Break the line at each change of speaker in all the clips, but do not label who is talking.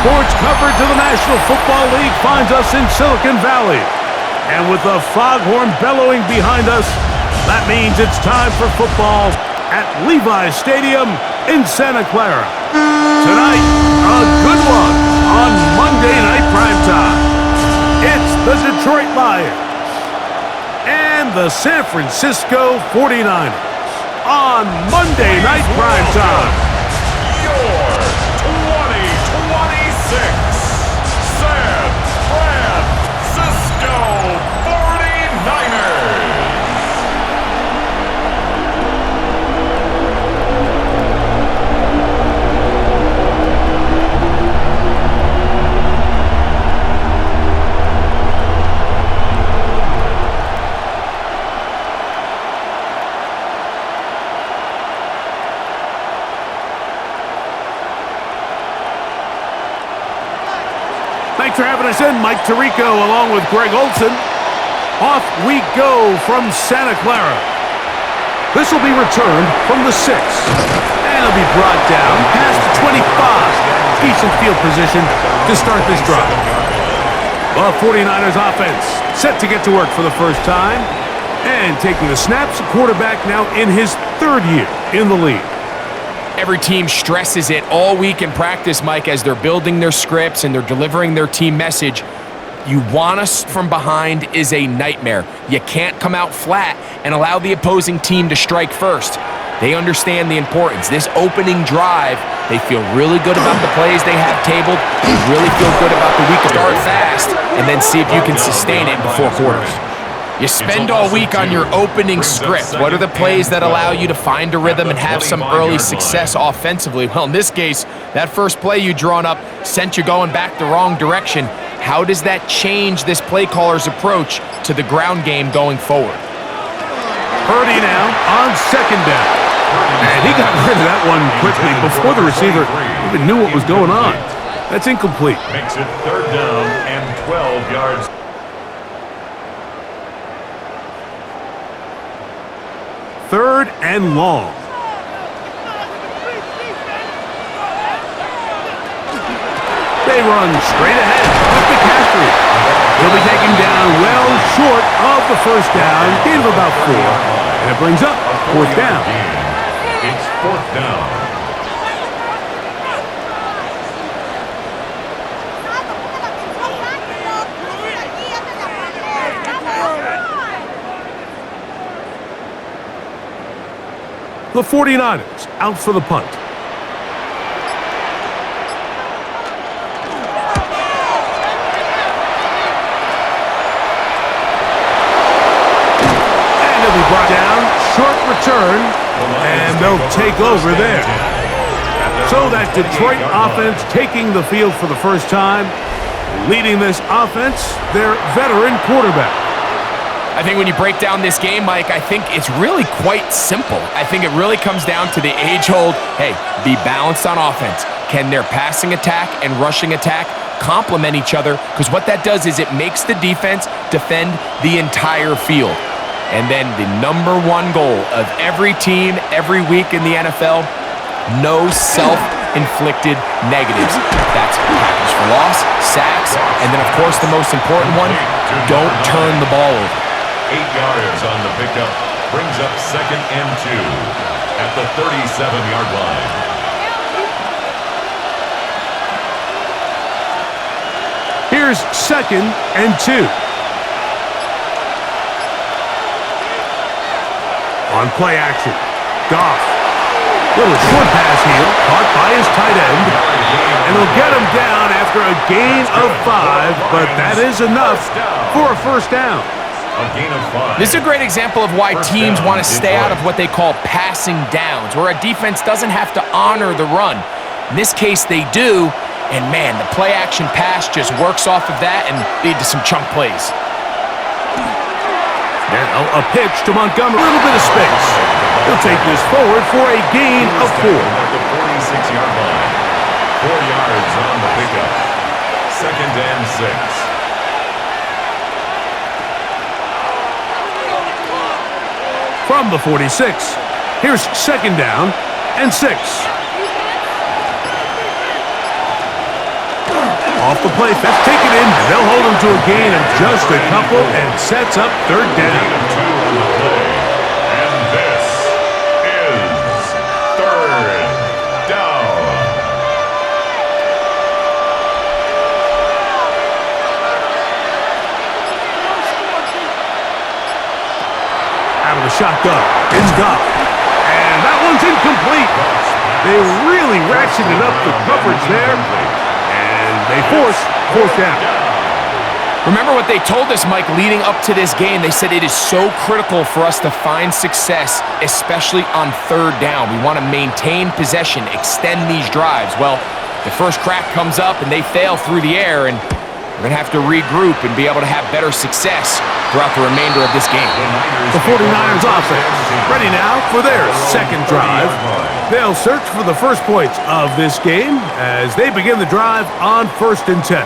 Sports coverage of the National Football League finds us in Silicon Valley. And with the foghorn bellowing behind us, that means it's time for football at Levi's Stadium in Santa Clara. Tonight, a good one on Monday Night Primetime. It's the Detroit Lions and the San Francisco 49ers on Monday Night Primetime.
Your 2026 San Francisco 49ers.
Thanks for having us in, Mike Tirico, along with Greg Olson. Off we go from Santa Clara. This will be returned from the 6. And it'll be brought down past the 25. Decent field position to start this drive. The 49ers offense set to get to work for the first time. And taking the snaps, quarterback now in his 3rd year in the league.
Every team stresses it all week in practice, Mike, as they're building their scripts and they're delivering their team message. You want us from behind is a nightmare. You can't come out flat and allow the opposing team to strike first. They understand the importance. This opening drive, they feel really good about the plays they have tabled. They really feel good about the week. Start fast and then see if you can sustain it before quarters. You spend all week on your opening script. What are the plays that allow you to find a rhythm and have some early success offensively? Well, in this case, that first play you drawn up sent you going back the wrong direction. How does that change this play caller's approach to the ground game going forward?
Purdy now on 2nd down. And he got rid of that one quickly before the receiver even knew what was going on. That's incomplete.
Makes it 3rd down and 12 yards.
3rd and long. They run straight ahead with McCaffrey. He'll be taken down well short of the first down, gain of about 4. And it brings up 4th down.
It's 4th down.
The 49ers out for the punt. And it'll be brought down. Short return. And they'll take over there. So that Detroit offense taking the field for the first time. Leading this offense, their veteran quarterback.
I think when you break down this game, Mike, I think it's really quite simple. I think it really comes down to the age-old, hey, be balanced on offense. Can their passing attack and rushing attack complement each other? Because what that does is it makes the defense defend the entire field. And then the #1 goal of every team, every week in the NFL, no self-inflicted negatives. That's tackles for loss, sacks, and then, of course, the most important one, don't turn the ball over.
8 yards on the pickup, brings up 2nd and 2 at the 37-yard line.
Here's 2nd and 2. On play action, Goff. Little short pass here, caught by his tight end. And he'll get him down after a gain of 5, but that is enough for a first down.
A gain of 5.
This is a great example of why teams want to stay out of what they call passing downs, where a defense doesn't have to honor the run. In this case, they do, and man, the play-action pass just works off of that and lead to some chunk plays.
Now a pitch to Montgomery, a little bit of space. He'll take this forward for a gain of 4.
At the 46-yard line, 4 yards on the pickup. 2nd and 6.
From the 46, here's 2nd down and 6. Off the play, let's take it in, and they'll hold him to a gain of just a couple and sets up third down.
Two on the play. And this is third down.
Out of the shotgun, it's Goff. And that one's incomplete. They really ratcheted up the coverage there. They force fourth down.
Remember what they told us, Mike, leading up to this game. They said it is so critical for us to find success, especially on third down. We want to maintain possession, extend these drives. Well, the first crack comes up and they fail through the air, and we're going to have to regroup and be able to have better success throughout the remainder of this game.
The 49ers offense ready now for their second drive. They'll search for the first points of this game as they begin the drive on 1st and 10.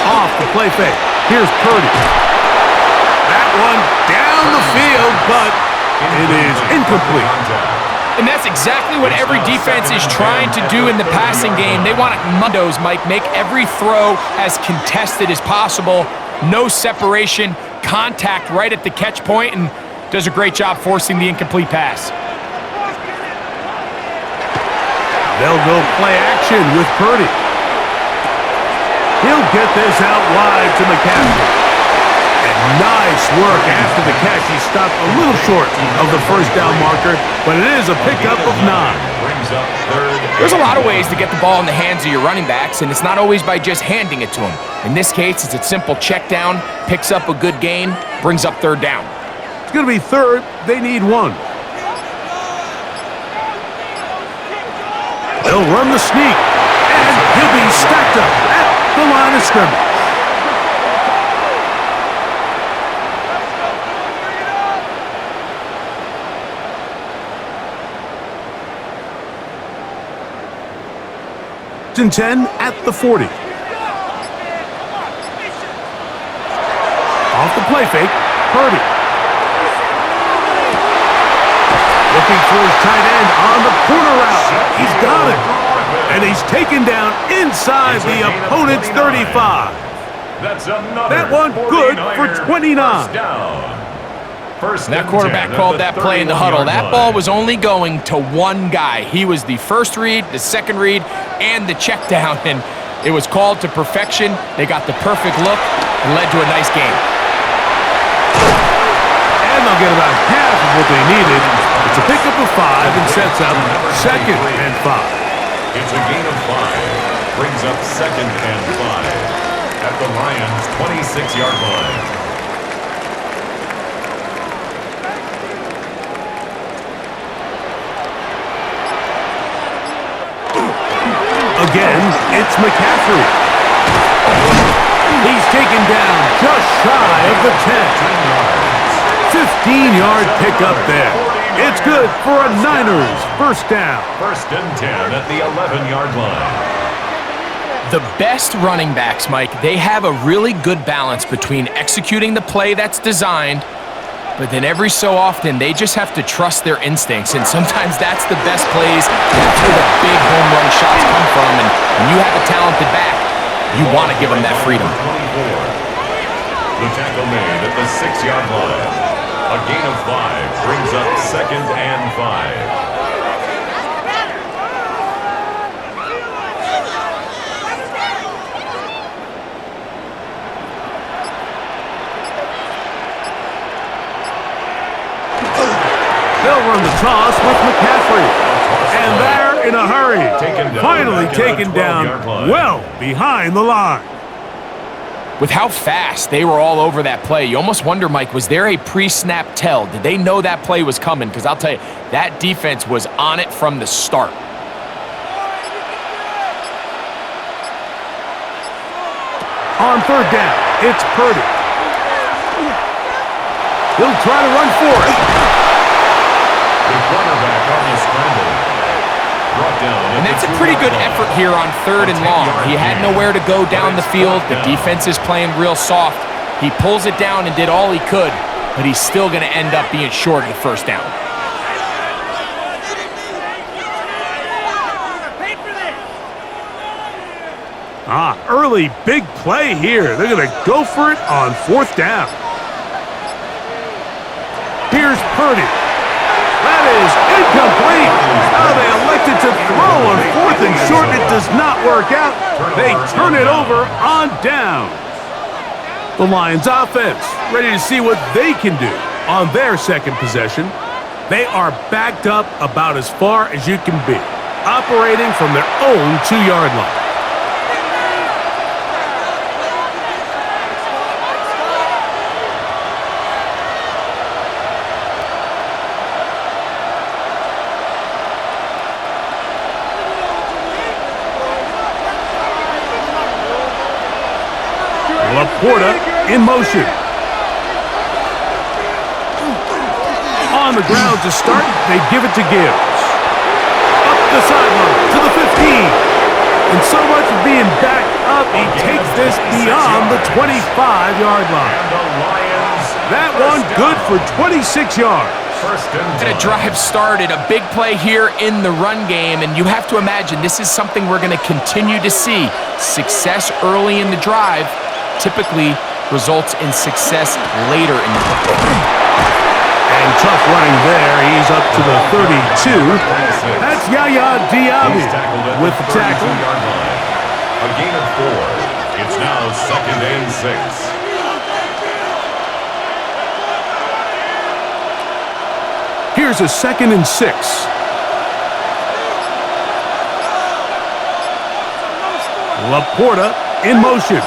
Off the play fake. Here's Purdy. That one down the field, but it is incomplete.
And that's exactly what every defense is trying to do in the passing game. They want mundos, Mike, make every throw as contested as possible. No separation, contact right at the catch point, and does a great job forcing the incomplete pass.
They'll go play action with Purdy. He'll get this out wide to McCaffrey. And nice work after the catch. He stopped a little short of the first down marker, but it is a pickup of 9.
There's a lot of ways to get the ball in the hands of your running backs, and it's not always by just handing it to them. In this case, it's a simple check down, picks up a good gain, brings up third down.
It's going to be third. They need 1. They'll run the sneak, and he'll be stacked up at the line of scrimmage. And 10 at the 40. Off the play fake, Purdy. Looking for his tight end on the corner route. He's got it. And he's taken down inside the opponent's 35. That one good for 29.
That quarterback called that play in the huddle. That ball was only going to one guy. He was the first read, the second read, and the check down, and it was called to perfection. They got the perfect look and led to a nice game.
And they'll get about half of what they needed. It's a pickup of 5 and sets up 2nd and 5.
It's a gain of 5. Brings up 2nd and 5 at the Lions' 26-yard line.
Again, it's McCaffrey. He's taken down just shy of the 10. 15-yard pickup there. It's good for a Niners first down.
1st and 10 at the 11-yard line.
The best running backs, Mike, they have a really good balance between executing the play that's designed, but then every so often they just have to trust their instincts, and sometimes that's the best plays. That's where the big home run shots come from, and when you have a talented back, you want to give them that freedom.
The tackle made at the 6-yard line. A gain of 5 brings up 2nd and 5.
They'll run the toss with McCaffrey. And they're in a hurry. Finally taken down well behind the line.
With how fast they were all over that play, you almost wonder, Mike, was there a pre-snap tell? Did they know that play was coming? Because I'll tell you, that defense was on it from the start.
On third down, it's Purdy. He'll try to run for it.
The quarterback on the scramble. brought down.
And that's a pretty good effort here on 3rd and long. He had nowhere to go down the field. The defense is playing real soft. He pulls it down and did all he could, but he's still going to end up being short of the first down.
Early big play here. They're going to go for it on 4th down. Here's Purdy. That is incomplete. They elected to throw on 4th and short. It does not work out. They turn it over on down. The Lions offense ready to see what they can do on their second possession. They are backed up about as far as you can be, operating from their own 2-yard line. Laporta in motion. On the ground to start, they give it to Gibbs. Up the sideline to the 15. And so much of being backed up, he takes this beyond the 25-yard line. That one good for 26 yards.
And a drive started, a big play here in the run game, and you have to imagine this is something we're going to continue to see. Success early in the drive typically results in success later in the football.
And tough running there. He's up to the 32. That's Yaya Diaby with the tackle.
A gain of 4. It's now 2nd and 6.
Here's a 2nd and 6. Laporta in motion.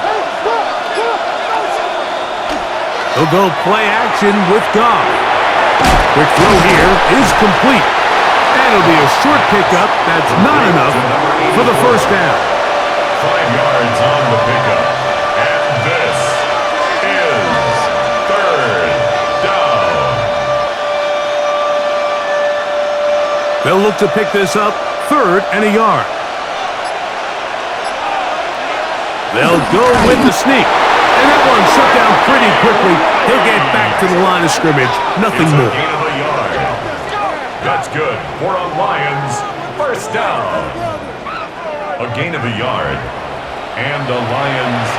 He'll go play action with Goff. Quick throw here is complete. And it'll be a short pickup. That's not enough for the first down.
5 yards on the pickup. And this is 3rd down.
They'll look to pick this up 3rd and a yard. They'll go with the sneak. And that one shut down pretty quickly. He'll get back to the line of scrimmage. Nothing more.
A gain of a yard. That's good for a Lions first down. A gain of a yard. And a Lions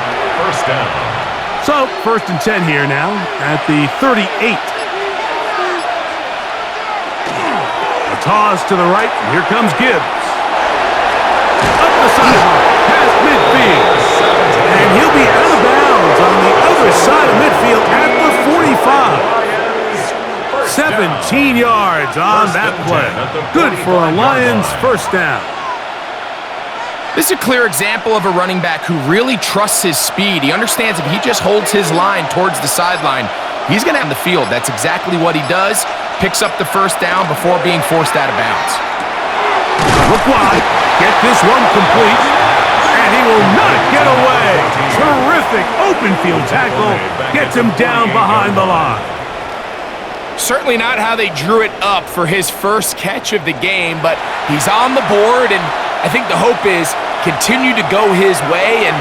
first down.
So, 1st and 10 here now at the 38. A toss to the right. Here comes Gibbs. Up the sideline. Past midfield. And he'll be out of bounds on the other side of midfield at the 45. 17 yards on that play. Good for a Lions first down.
This is a clear example of a running back who really trusts his speed. He understands if he just holds his line towards the sideline, he's going to have the field. That's exactly what he does. Picks up the first down before being forced out of bounds.
Look wide. Get this one complete. And he will not get away. Terrific open field tackle. Gets him down behind the line.
Certainly not how they drew it up for his first catch of the game, but he's on the board, and I think the hope is continue to go his way, and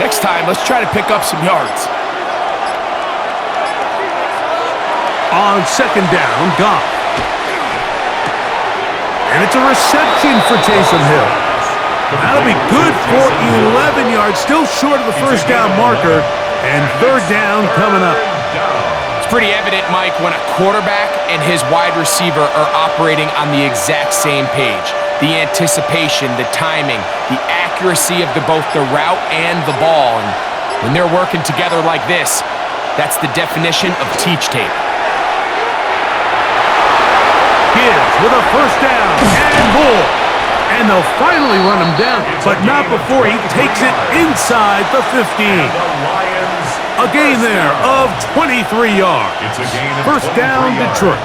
next time, let's try to pick up some yards.
On 2nd down, Goff. And it's a reception for Taysom Hill. That'll be good for 11 yards, still short of the first down marker, and 3rd down coming up.
It's pretty evident, Mike, when a quarterback and his wide receiver are operating on the exact same page. The anticipation, the timing, the accuracy of both the route and the ball. And when they're working together like this, that's the definition of teach tape.
Gibbs with a first down and more. And they'll finally run him down, but not before he takes it inside the 15. A gain there of 23 yards. First down, Detroit.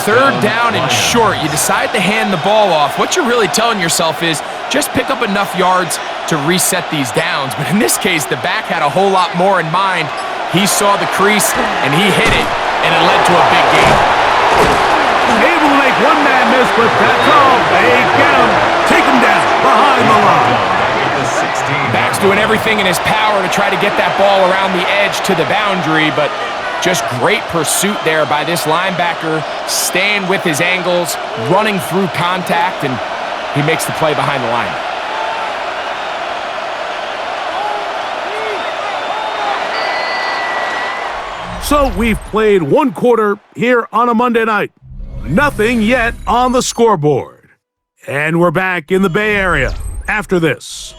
3rd down and short. You decide to hand the ball off. What you're really telling yourself is just pick up enough yards to reset these downs. But in this case, the back had a whole lot more in mind. He saw the crease, and he hit it, and it led to a big gain.
Able to make one man miss this, but that's all. They get him. Take him down behind the line.
Back's doing everything in his power to try to get that ball around the edge to the boundary, but just great pursuit there by this linebacker, staying with his angles, running through contact, and he makes the play behind the line.
So we've played one quarter here on a Monday night. Nothing yet on the scoreboard. And we're back in the Bay Area after this.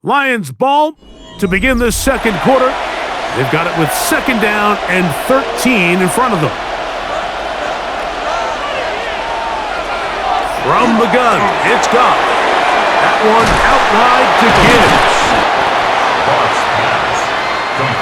Lions ball to begin this second quarter. They've got it with second down and 13 in front of them. From the gun, it's Goff. That one out wide to Gibbs.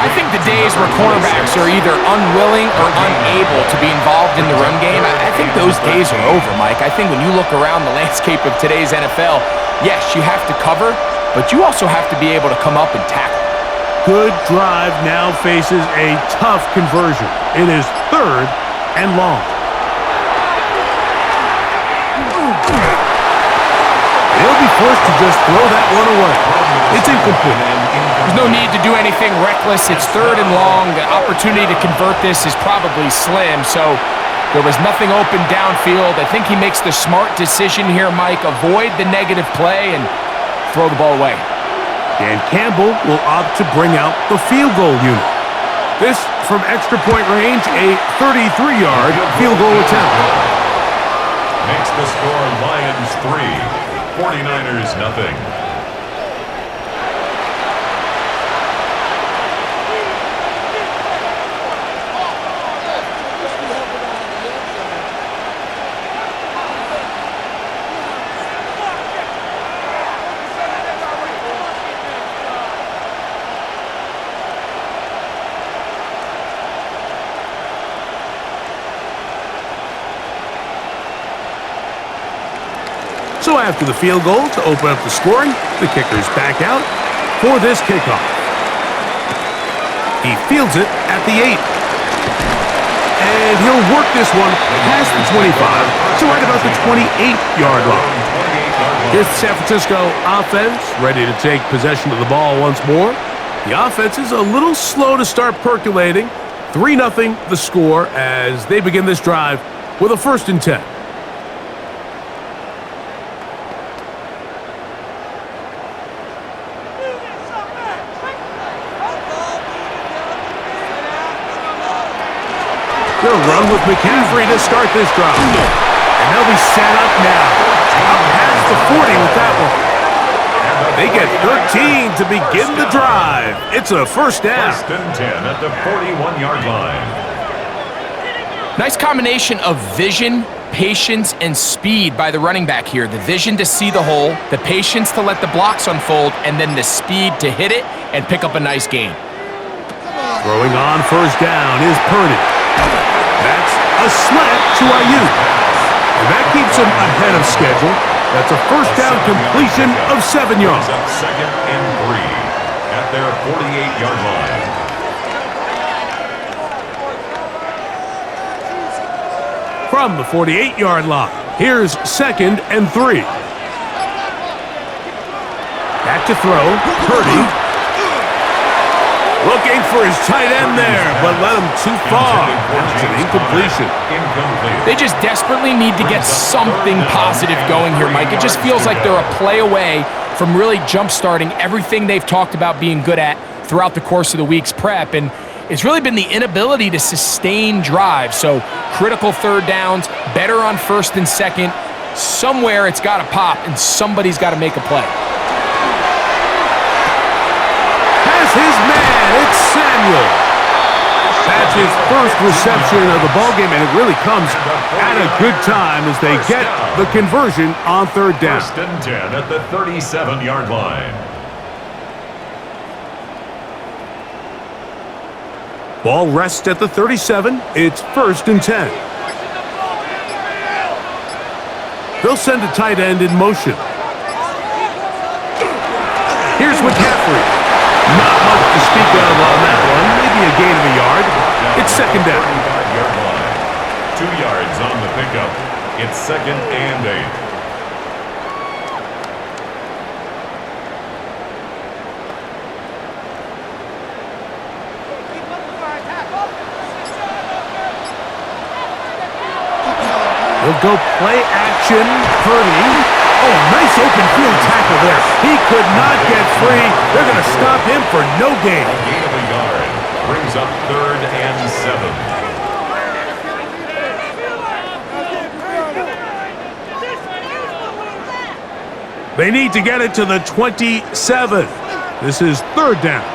I think the days where cornerbacks are either unwilling or unable to be involved in the run game, I think those days are over, Mike. I think when you look around the landscape of today's NFL, yes, you have to cover, but you also have to be able to come up and tackle.
Good drive now faces a tough conversion. It is third and long. They'll be forced to just throw that one away. It's incomplete.
There's no need to do anything reckless. It's third and long. The opportunity to convert this is probably slim, so there was nothing open downfield. I think he makes the smart decision here, Mike. Avoid the negative play and throw the ball away.
Dan Campbell will opt to bring out the field goal unit. This from extra point range, a 33-yard field goal attempt.
Makes the score Lions 3, 49ers nothing.
So after the field goal to open up the scoring, the kicker's back out for this kickoff. He fields it at the 8. And he'll work this one past the 25 to right about the 28-yard line. Here's the San Francisco offense ready to take possession of the ball once more. The offense is a little slow to start percolating. 3-0 the score as they begin this drive with a 1st and 10. They'll run with McCaffrey to start this drive. And they'll be set up now. Up past the 40 with that one. They get 13 to begin the drive. It's a 1st down.
1st and 10 at the 41-yard line.
Nice combination of vision, patience, and speed by the running back here. The vision to see the hole, the patience to let the blocks unfold, and then the speed to hit it and pick up a nice gain.
Throwing on 1st down is Purdy. That's a slant to Ayuk. And that keeps him ahead of schedule. That's a 1st down completion of 7 yards.
2nd and 3 at their 48-yard line.
From the 48-yard line, here's 2nd and 3. Back to throw, Purdy. Looking for his tight end there, but led him too far. That's an incompletion.
They just desperately need to get something positive going here, Mike. It just feels like they're a play away from really jump-starting everything they've talked about being good at throughout the course of the week's prep. And it's really been the inability to sustain drives. So critical 3rd downs, better on 1st and 2nd. Somewhere it's got to pop, and somebody's got to make a play.
Has his man. It's Samuel. That's his 1st reception of the ballgame, and it really comes at a good time as they get the conversion on 3rd down.
1st and 10 at the 37-yard line.
Ball rests at the 37. It's 1st and 10. They'll send a tight end in motion. Here's McCaffrey. Not much to speak of on that one. Maybe a gain of a yard. It's 2nd down.
2 yards on the pickup. It's 2nd and 8.
He'll go play action. Purdy. Oh, nice open field tackle there. He could not get free. They're going to stop him for no gain.
A gain of a yard. Brings up 3rd and 7.
They need to get it to the 27. This is 3rd down.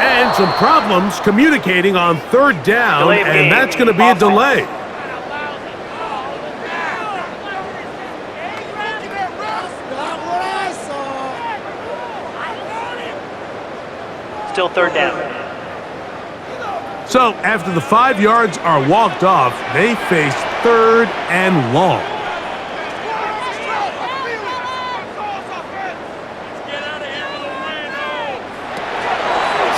And some problems communicating on 3rd down, and that's going to be a delay.
Still 3rd down.
So after the 5 yards are walked off, they face 3rd and long.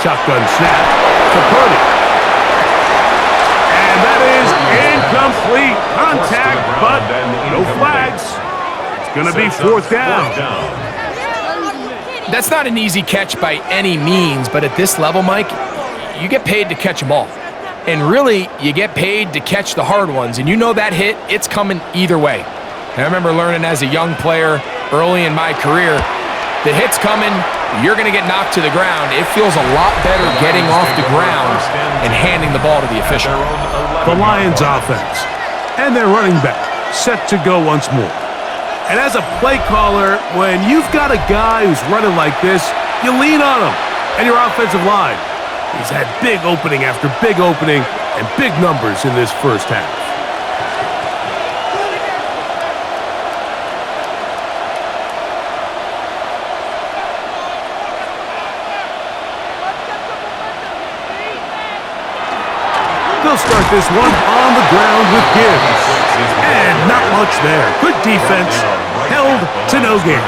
Shotgun snap to Purdy. And that is incomplete. Contact, but no flags. It's going to be 4th down.
That's not an easy catch by any means, but at this level, Mike, you get paid to catch them all. And really, you get paid to catch the hard ones. And you know that hit, it's coming either way. And I remember learning as a young player early in my career, the hit's coming, you're going to get knocked to the ground. It feels a lot better getting off the ground and handing the ball to the official.
The Lions offense and their running back set to go once more. And as a play caller, when you've got a guy who's running like this, you lean on him and your offensive line. He's had big opening after big opening and big numbers in this first half. They'll start this one on the ground with Gibbs. And not much there. Good defense. Held to no gain.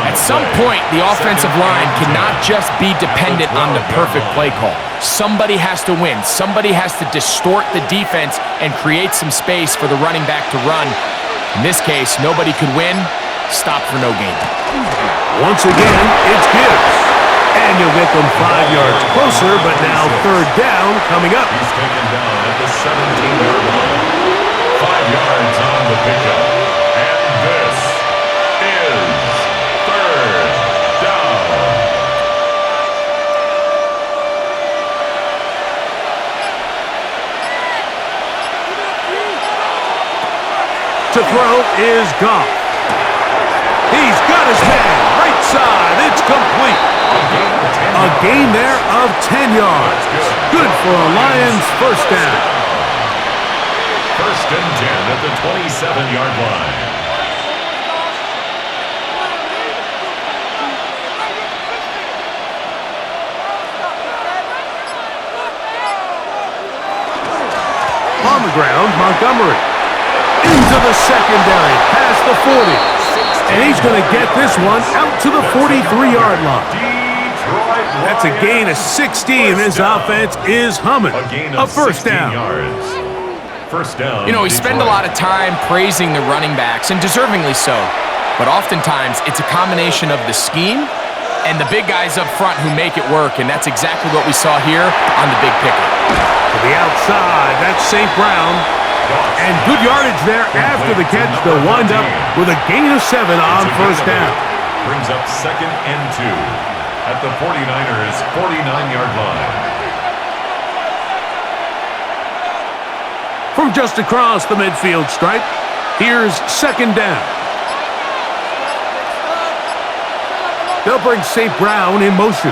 At some point, the offensive line cannot just be dependent on the perfect play call. Somebody has to win. Somebody has to distort the defense and create some space for the running back to run. In this case, nobody could win. Stop for no gain.
Once again, it's Gibbs. And you'll get them 5 yards closer, but now 3rd down coming up.
He's taken down at the 17-yard line. 5 yards on the pickup. And this is 3rd down.
To throw is Goff. He's got his man. Right side. It's complete. A gain there of 10 yards. Good for a Lions 1st down.
1st and 10 at the 27-yard line.
On the ground, Montgomery. Into the secondary, past the 40. And he's going to get this one out to the 43-yard line. That's a gain of 16. This offense is humming. A 1st down.
1st down.
You know, we spend a lot of time praising the running backs, and deservingly so. But oftentimes, it's a combination of the scheme and the big guys up front who make it work, and that's exactly what we saw here on the big pickup.
To the outside, that's St. Brown. And good yardage there after the catch. They'll wind up with a gain of 7 on 1st down.
Brings up 2nd and 2 at the 49ers' 49-yard line.
From just across the midfield stripe, here's 2nd down. They'll bring St. Brown in motion.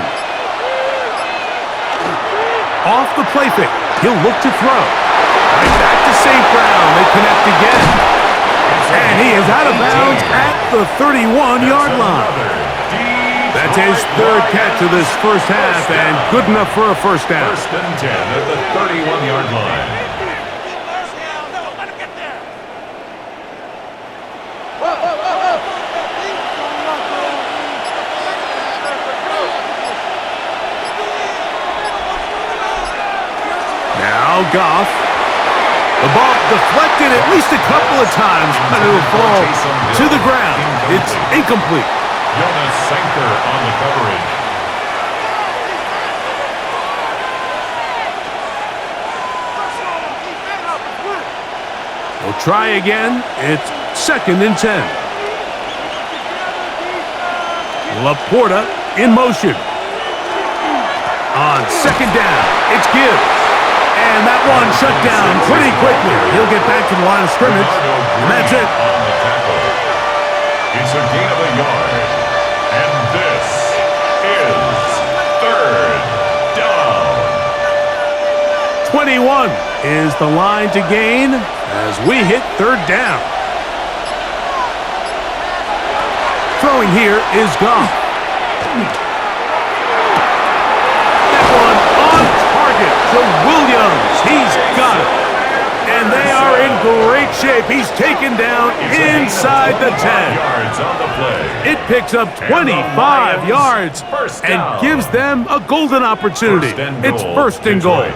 Off the play fake. He'll look to throw. Right back to St. Brown. They connect again. And he is out of bounds at the 31-yard line. That's his 3rd catch of this first half, and good enough for a 1st down.
1st and 10 at the 31-yard line.
Goff. The ball deflected at least a couple of times, but it will fall to the ground. It's incomplete.
Jonas Sanker on the coverage.
We'll try again. It's 2nd and 10. Laporta in motion. On 2nd down, it's Gibbs. And that one shut down pretty quickly. He'll get back to the line of scrimmage, and that's it.
On the tackle. It's a gain of a yard. And this is 3rd down.
21 is the line to gain as we hit 3rd down. Throwing here is Goff. That one on target to Williams. He's got it. And they are in great shape. He's taken down inside the 10.
Yards on the play.
It picks up 25 yards and gives them a golden opportunity. It's 1st and goal.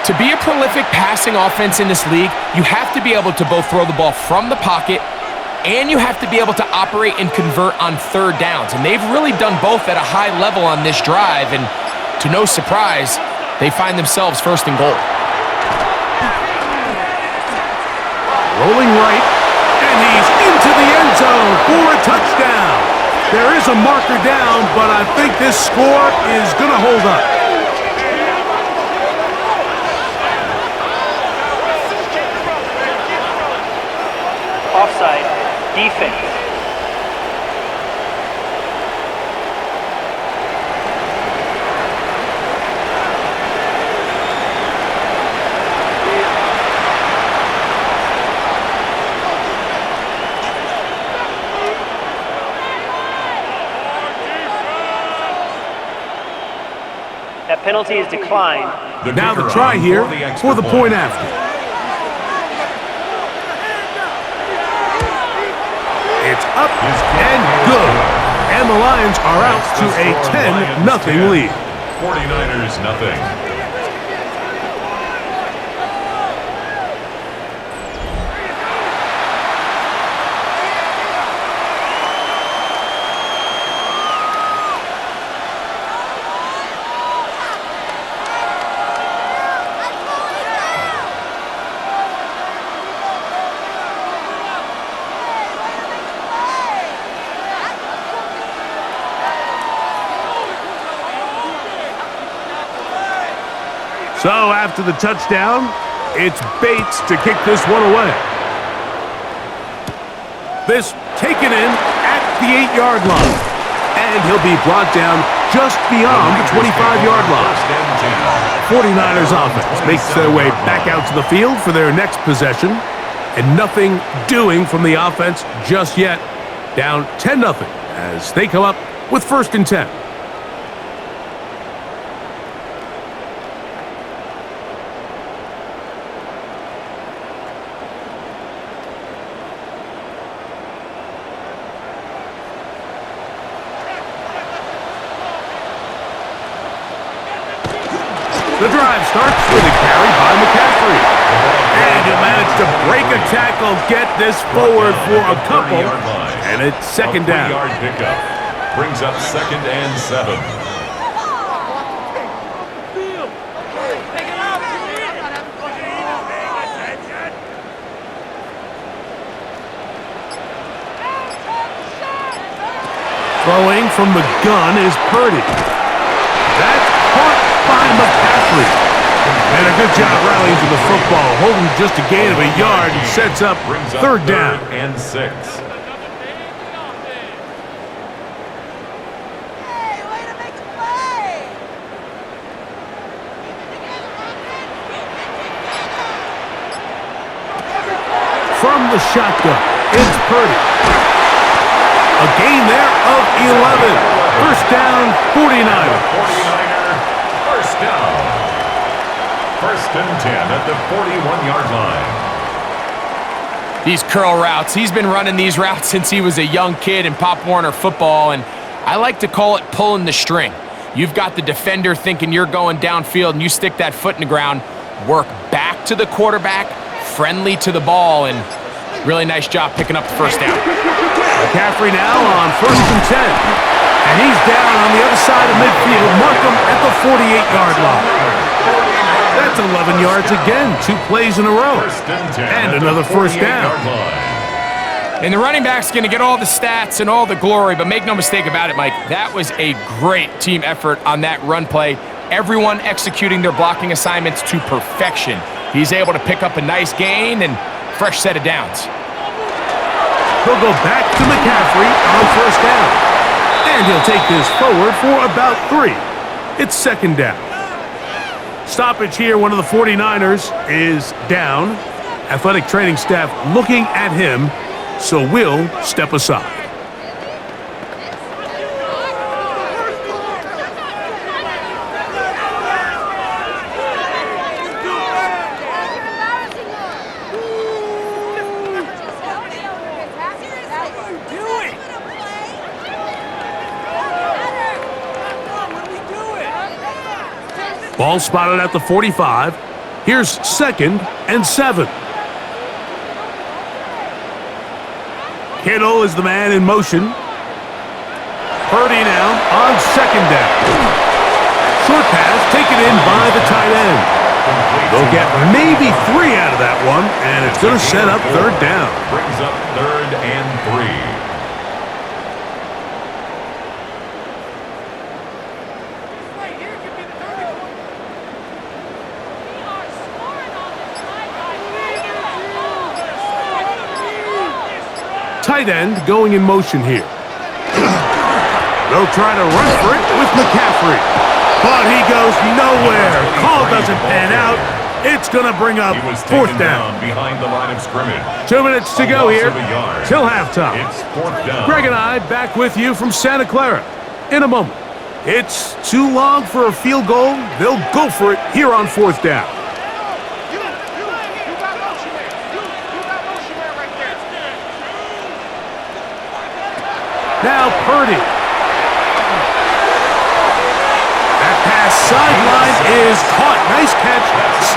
To be a prolific passing offense in this league, you have to be able to both throw the ball from the pocket and you have to be able to operate and convert on 3rd downs. And they've really done both at a high level on this drive. And to no surprise, they find themselves 1st and goal.
Rolling right, and he's into the end zone for a touchdown. There is a marker down, but I think this score is going to hold up.
Offside. Defense. That penalty is declined.
Now the try here for the point after. It's up and good. And the Lions are out to a 10-0 lead.
49ers nothing.
So after the touchdown, it's Bates to kick this one away. This taken in at the 8-yard line. And he'll be brought down just beyond the 25-yard line. 49ers offense makes their way back out to the field for their next possession. And nothing doing from the offense just yet. Down 10-0 as they come up with 1st and 10. The drive starts with a carry by McCaffrey. And he'll manage to break a tackle, get this forward for a couple, and it's 2nd down.
3-yard pickup brings up 2nd and 7.
Throwing from the gun is Purdy. That's caught by McCaffrey. And a good job rallying to the football, holding just a gain of a yard and sets up 3rd down.
3rd and 6.
From the shotgun, it's Purdy. A gain there of 11. 1st down, 49ers.
49er, 1st down. 1st and 10 at the 41-yard line.
These curl routes, he's been running these routes since he was a young kid in Pop Warner football, and I like to call it pulling the string. You've got the defender thinking you're going downfield, and you stick that foot in the ground. work back to the quarterback, friendly to the ball, and really nice job picking up the first down.
McCaffrey now on 1st and 10. And he's down on the other side of midfield. Mark him at the 48-yard line. That's 11 yards again, 2 plays in a row. And another first down.
And the running back's going to get all the stats and all the glory, but make no mistake about it, Mike, that was a great team effort on that run play. Everyone executing their blocking assignments to perfection. He's able to pick up a nice gain and fresh set of downs.
He'll go back to McCaffrey on first down. And he'll take this forward for about 3. It's second down. Stoppage here, one of the 49ers is down. Athletic training staff looking at him, so we'll step aside. Ball spotted at the 45. Here's 2nd and 7. Kittle is the man in motion. Purdy now on 2nd down. Short pass taken in by the tight end. They'll get maybe 3 out of that one, and it's going to set up 3rd down.
Brings up 3rd and 3.
Tight end going in motion here. They'll try to run for it with McCaffrey. But he goes nowhere. Call doesn't pan out. It's going to bring up 4th down.
Behind the line of scrimmage.
2 minutes to go here till halftime.
It's 4th down.
Greg and I back with you from Santa Clara in a moment. It's too long for a field goal. They'll go for it here on 4th down. Now Purdy. That pass sideline is caught. Nice catch.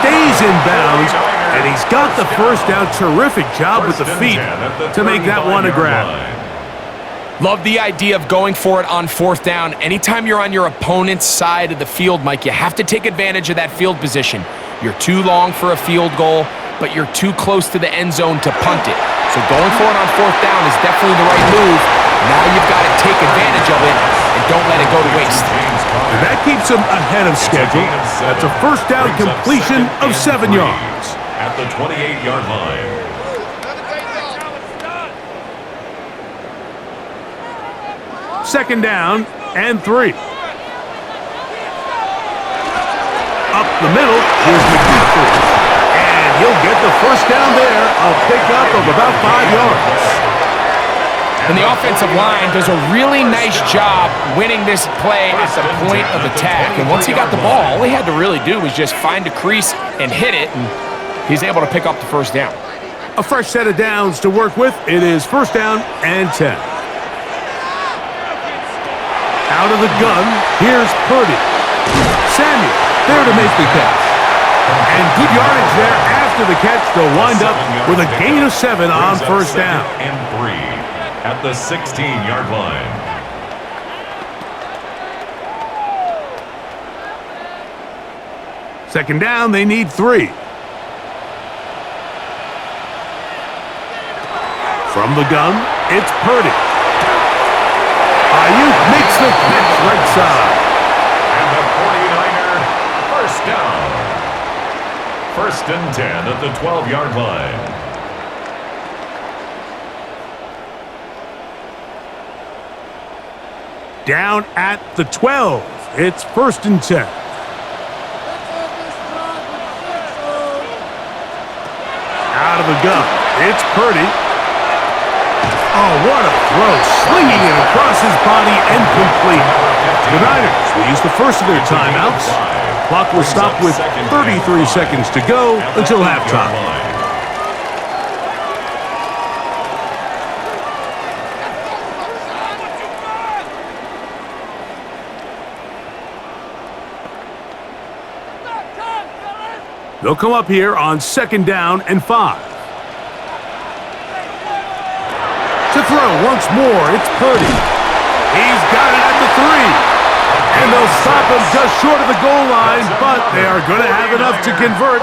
Stays in bounds. And he's got the first down. Terrific job with the feet to make that one a grab.
Love the idea of going for it on 4th down. Anytime you're on your opponent's side of the field, Mike, you have to take advantage of that field position. You're too long for a field goal, but you're too close to the end zone to punt it. So going for it on 4th down is definitely the right move. Now you've got to take advantage of it and don't let it go to waste.
And that keeps him ahead of schedule. That's a first down completion of 7 yards.
At the 28-yard line.
Second down and 3. Up the middle, here's McCaffrey. And he'll get the first down there. A pickup of about 5 yards.
And the offensive line does a really nice job winning this play at the point of attack. And once he got the ball, all he had to really do was just find a crease and hit it, and he's able to pick up the first down.
A fresh set of downs to work with. It is 1st down and 10. Out of the gun, here's Purdy. Samuel there to make the catch. And good yardage there after the catch. They'll wind up with a gain of 7 on 1st down.
And 3 at the 16-yard line.
Second down, they need 3. From the gun, it's Purdy. Ayuk makes the catch right side.
And the 49er, first down. 1st and 10 at the 12-yard line.
Down at the 12. It's 1st and 10. Out of the gun. It's Purdy. Oh, what a throw. Slinging it across his body and complete. The Niners will use the first of their timeouts. Clock will stop with 33 seconds to go until halftime. They'll come up here on 2nd down and 5. To throw once more, it's Purdy. He's got it at the 3. And they'll stop him just short of the goal line, but they are going to have enough to convert.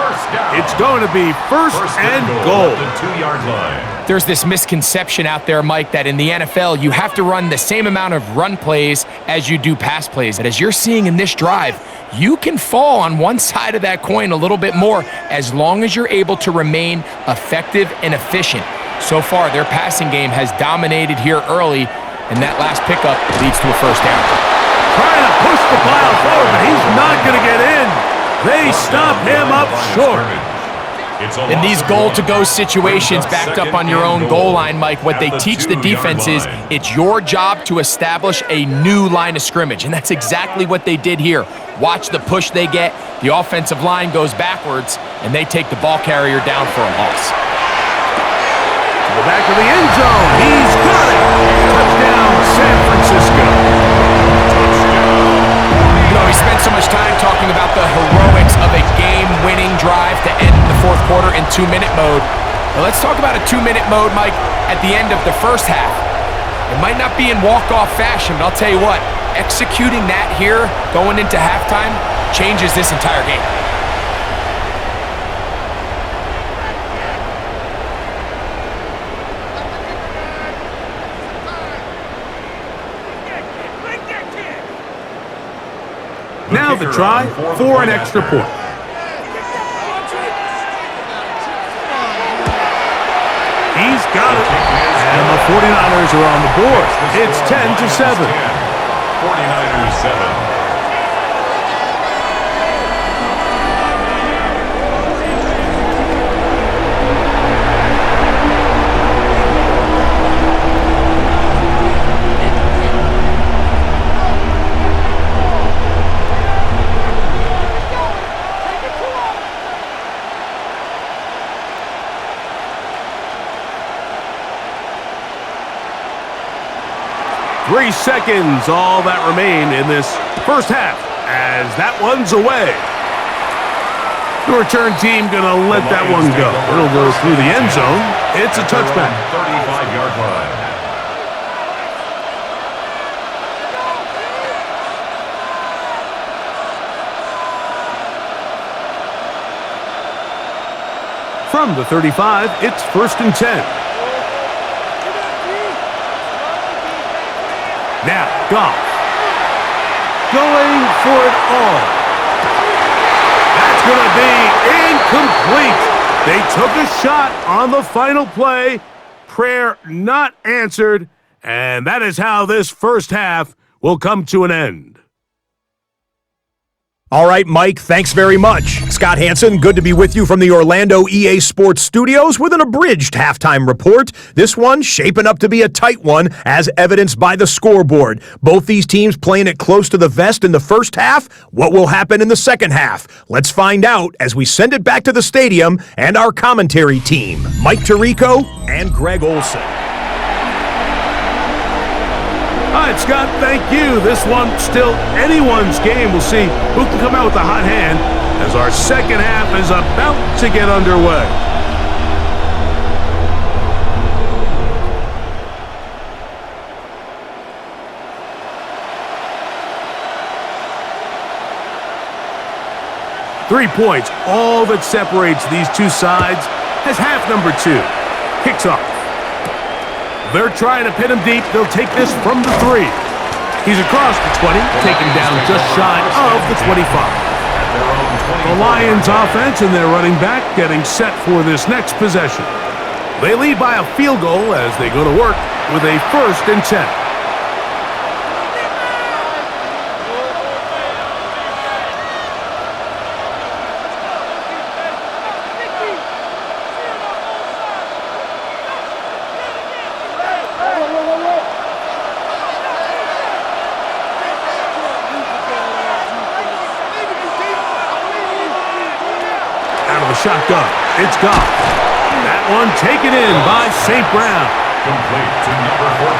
It's going to be first and goal.
The 2-yard line.
There's this misconception out there, Mike, that in the NFL, you have to run the same amount of run plays as you do pass plays. And as you're seeing in this drive, you can fall on one side of that coin a little bit more as long as you're able to remain effective and efficient. So far, their passing game has dominated here early, and that last pickup leads to a first down.
Trying to push the pile forward, but he's not going to get in. They stop him up short.
In these goal-to-go situations backed up on your own goal line, Mike, what they teach the defense is it's your job to establish a new line of scrimmage, and that's exactly what they did here. Watch the push they get. The offensive line goes backwards, and they take the ball carrier down for a loss.
To the back of the end zone. He's got it. Touchdown, San Francisco.
You know, we spent so much time talking about the heroics of a game-winning drive to end the fourth quarter in 2-minute mode. Now let's talk about a 2-minute mode, Mike, at the end of the first half. It might not be in walk-off fashion, but I'll tell you what, executing that here going into halftime changes this entire game.
Now the try for an extra point. He's got it. And the 49ers are on the board. It's 10-7.
49ers 7.
Three seconds, all that remain in this first half, as that one's away. The return team going to let that one go. It'll go through the end zone. It's a touchback.
35-yard line.
From the 35, it's 1st and 10. Now, Goff. Going for it all. That's going to be incomplete. They took a shot on the final play. Prayer not answered. And that is how this first half will come to an end.
All right, Mike, thanks very much. Scott Hansen, good to be with you from the Orlando EA Sports Studios with an abridged halftime report. This one shaping up to be a tight one, as evidenced by the scoreboard. Both these teams playing it close to the vest in the first half. What will happen in the second half? Let's find out as we send it back to the stadium and our commentary team, Mike Tirico and Greg Olson.
All right, Scott, thank you. This one still anyone's game. We'll see who can come out with a hot hand as our second half is about to get underway. Three points, all that separates these two sides, as half number 2 kicks off. They're trying to pin him deep. They'll take this from the 3. He's across the 20, taken down just shy of the 25. The Lions offense and their running back getting set for this next possession. They lead by a field goal as they go to work with a 1st and 10. Shotgun. It's Goff. That one taken in by St. Brown.
Complete to number 14.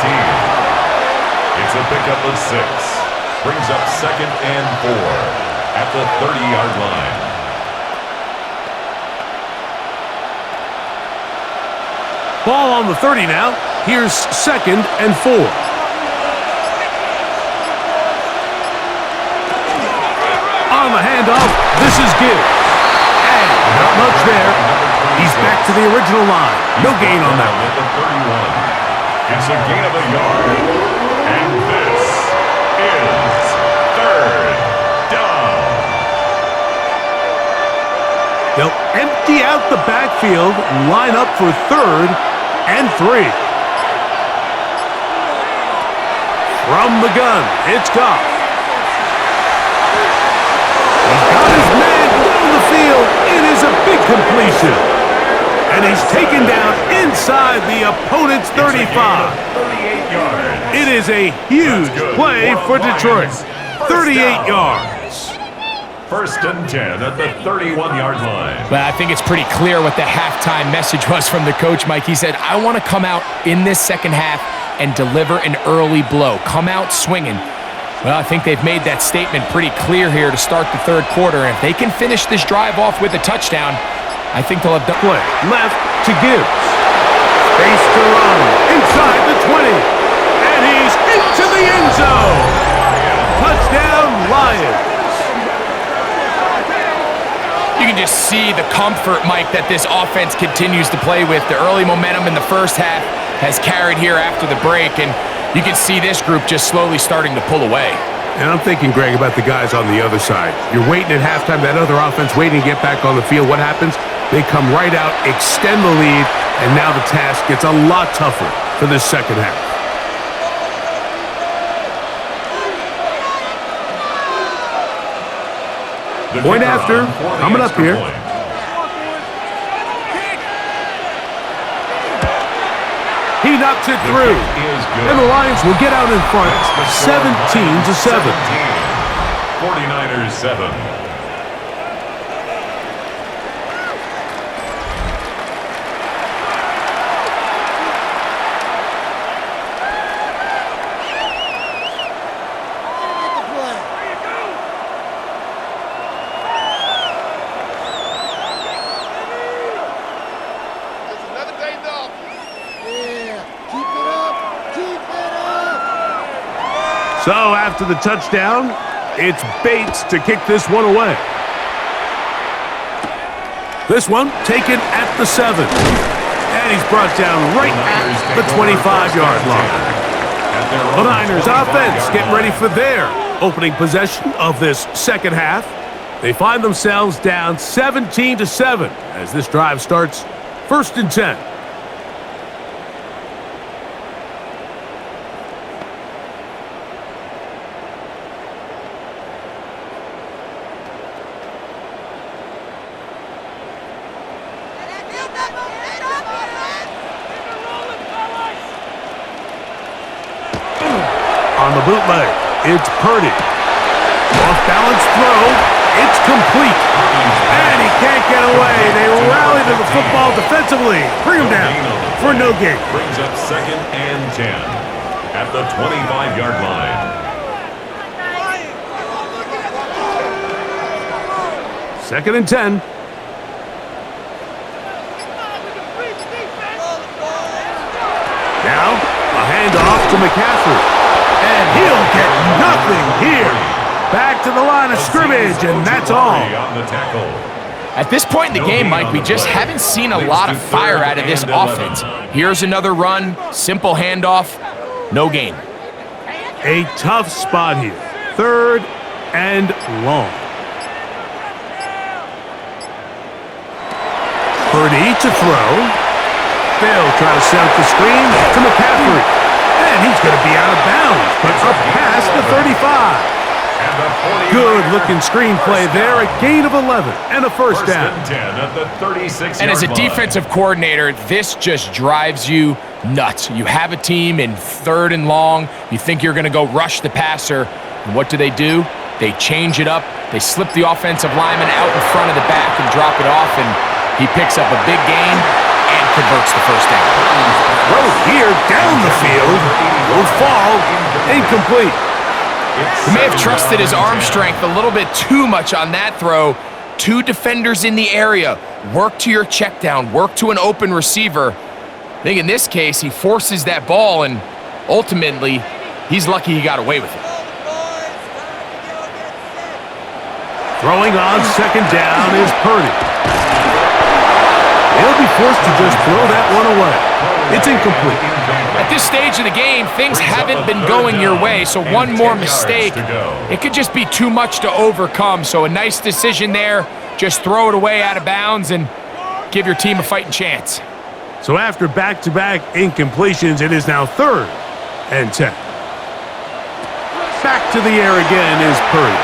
It's a pickup of 6. Brings up 2nd and 4 at the 30-yard line.
Ball on the 30 now. Here's 2nd and 4. On the handoff, this is Gibbs. And not much there. He's back to the original line. No gain on that one.
At the 31. It's a gain of a yard. And this is 3rd down.
They'll empty out the backfield and line up for 3rd and 3. From the gun, it's Goff. He's got his man down the field. It is a big completion. And he's taken down inside the opponent's 35.
38 yards.
It is a huge play for Detroit. 38 yards.
1st and 10 at the 31-yard line.
But I think it's pretty clear what the halftime message was from the coach, Mike. He said, I want to come out in this second half and deliver an early blow. Come out swinging. Well, I think they've made that statement pretty clear here to start the 3rd quarter. And if they can finish this drive off with a touchdown, I think they'll have done.
Play left to Gibbs. Space to run inside the 20. And he's into the end zone. Touchdown, Lions.
You can just see the comfort, Mike, that this offense continues to play with. The early momentum in the first half has carried here after the break, and you can see this group just slowly starting to pull away.
And I'm thinking, Greg, about the guys on the other side. You're waiting at halftime, that other offense waiting to get back on the field. What happens? They come right out, extend the lead, and now the task gets a lot tougher for this second half. Point after, coming up here. He knocks it through. And the Lions will get out in front, 17-7.
49ers 7.
So after the touchdown, it's Bates to kick this one away. This one taken at the 7. And he's brought down right at the 25-yard line. The Niners offense getting ready for their opening possession of this second half. They find themselves down 17-7 as this drive starts 1st and 10. On the bootleg, it's Purdy. Off-balance throw, it's complete. And he can't get away. They rally to the football defensively. Bring him down for no gain.
Brings up 2nd and 10 at the 25-yard line.
Second and 10. Now, a handoff to McCaffrey. And he'll get nothing here. Back to the line of scrimmage, and that's all.
At this point in the game, Mike, we just haven't seen a lot of fire out of this offense. Here's another run, simple handoff, no gain.
A tough spot here. 3rd and long. Purdy to throw. They'll try to set up the screen to McCaffrey. And he's going to be out of bounds, but up past the 35. Good-looking screenplay there, a gain of 11 and a first down.
And as a defensive coordinator, this just drives you nuts. You have a team in 3rd and long. You think you're going to go rush the passer. And what do? They change it up. They slip the offensive lineman out in front of the back and drop it off, and he picks up a big gain and converts the first down.
Throw here down the field. Will fall incomplete.
He may have trusted his arm strength a little bit too much on that throw. 2 defenders in the area. Work to your check down. Work to an open receiver. I think in this case, he forces that ball, and ultimately, he's lucky he got away with it.
Throwing on second down is Purdy. He'll be forced to just throw that one away. It's incomplete.
At this stage of the game, things haven't been going your way, so one more mistake, it could just be too much to overcome. So a nice decision there. Just throw it away out of bounds and give your team a fighting chance.
So after back-to-back incompletions, it is now 3rd and 10. Back to the air again is Purdy.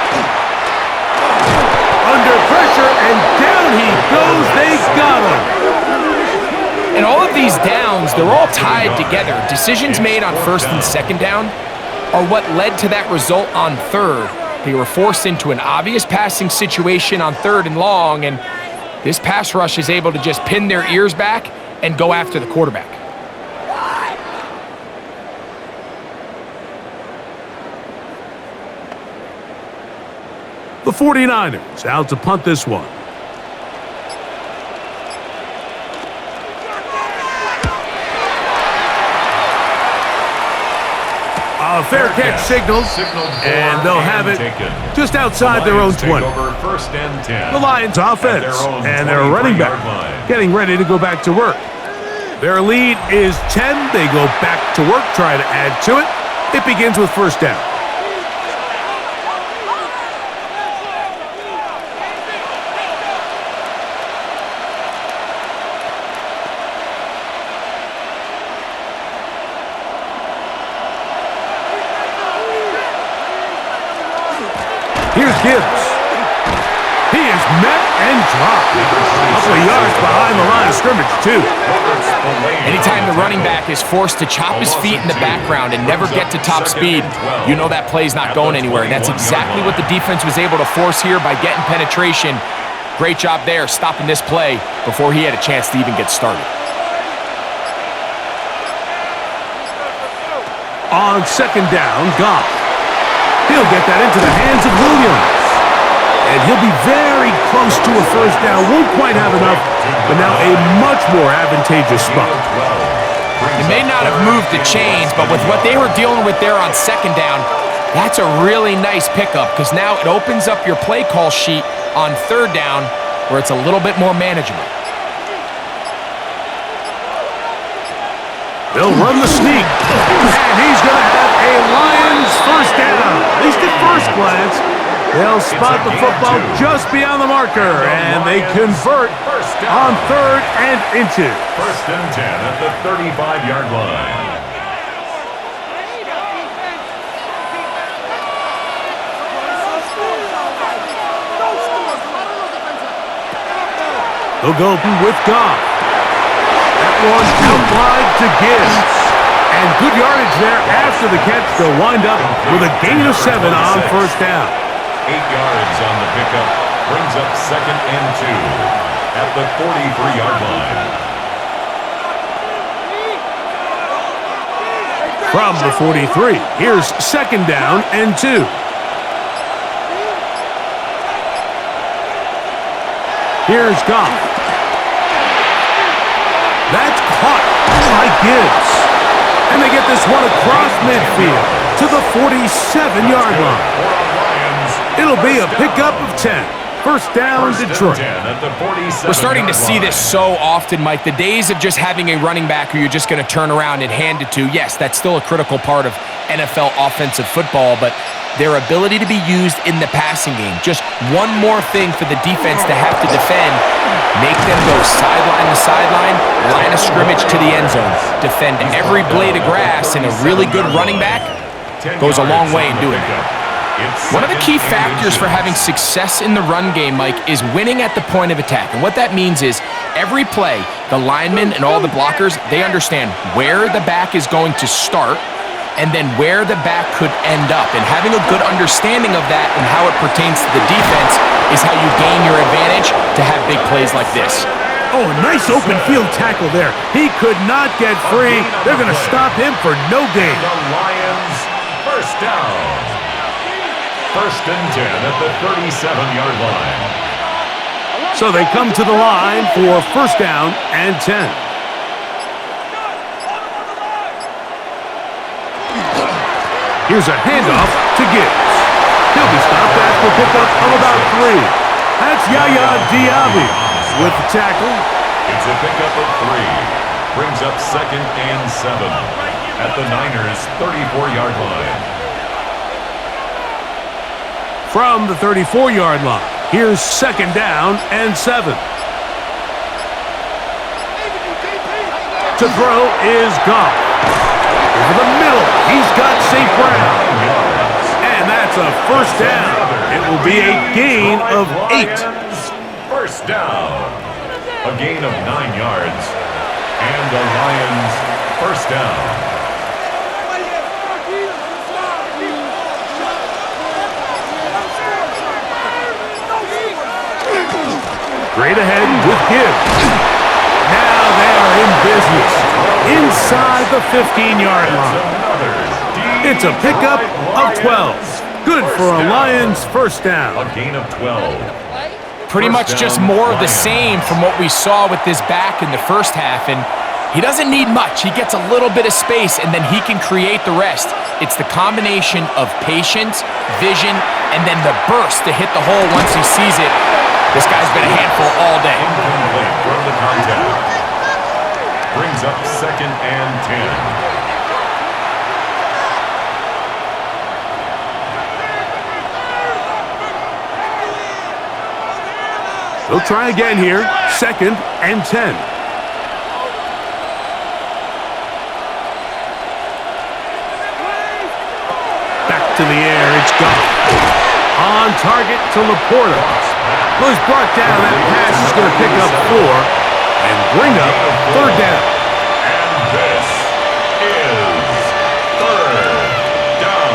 Under pressure, and down he goes. They got him.
And all of these downs, they're all tied together. Decisions made on 1st and 2nd down are what led to that result on 3rd. They were forced into an obvious passing situation on 3rd and long, and this pass rush is able to just pin their ears back and go after the quarterback.
The 49ers out to punt this one. A fair catch signaled, and they'll have it just outside their own 20. The Lions offense and their running back getting ready to go back to work. Their lead is 10. They go back to work, try to add to it. It begins with 1st down. Here's Gibbs. He is met and dropped. A couple of yards behind the line of scrimmage, too.
Anytime the running back is forced to chop his feet in the background and never get to top speed, you know that play's not going anywhere. And that's exactly what the defense was able to force here by getting penetration. Great job there, stopping this play before he had a chance to even get started.
On 2nd down, Goff. He'll get that into the hands of Williams. And he'll be very close to a 1st down. Won't quite have enough, but now a much more advantageous spot.
They may not have moved the chains, but with what they were dealing with there on 2nd down, that's a really nice pickup because now it opens up your play call sheet on 3rd down where it's a little bit more manageable.
They'll run the sneak, and he's going to have a Lions 1st down. At least at first glance, they'll spot the football just beyond the marker, and they convert on 3rd and inches.
1st and 10 at the 35-yard line.
They'll go with Goff. That one out wide to Gibbs. And good yardage there after the catch. They'll wind up with a gain of 7 on 1st down.
8 yards on the pickup. Brings up 2nd and 2 at the 43-yard line.
From the 43, here's 2nd down and 2. Here's Goff. That's caught by Gibbs. And they get this one across midfield to the 47-yard line. It'll be a pickup of 10. 1st down, Detroit.
We're starting to see this so often, Mike. The days of just having a running back who you're just going to turn around and hand it to, yes, that's still a critical part of NFL offensive football, but their ability to be used in the passing game, just one more thing for the defense to have to defend, make them go sideline to sideline, line of scrimmage to the end zone, defend every blade of grass, and a really good running back goes a long way in doing that. One of the key factors for having success in the run game, Mike, is winning at the point of attack. And what that means is every play, the linemen and all the blockers, they understand where the back is going to start and then where the back could end up. And having a good understanding of that and how it pertains to the defense is how you gain your advantage to have big plays like this.
Oh, a nice open field tackle there. He could not get free. They're going to stop him for no gain.
The Lions 1st down. 1st and 10 at the 37-yard line.
So they come to the line for 1st down and 10. Here's a handoff to Gibbs. He'll be stopped after a pickup of about 3. That's Yaya Diaby with the tackle.
It's a pickup of 3. Brings up 2nd and 7 at the Niners' 34-yard line.
From the 34-yard line, here's 2nd down and 7. To throw is Goff. Over the middle, he's got St. Brown. And that's a first down. It will be a gain of 8.
First down. A gain of 9 yards. And the Lions first down.
Straight ahead with Gibbs. Now they are in business. Inside the 15-yard line. It's a pickup of 12. Good for a Lions first down.
A gain of 12.
Pretty much just more of the same from what we saw with this back in the first half, and he doesn't need much. He gets a little bit of space, and then he can create the rest. It's the combination of patience, vision, and then the burst to hit the hole once he sees it. This guy's been a handful all day.
Incomplete from the contact. Brings up 2nd and 10.
They'll try again here. 2nd and 10. Back to the air. It's Goff. On target to Laporta. Well, he's brought down. That pass is going to pick up 4 and bring up 3rd down.
And this is 3rd down.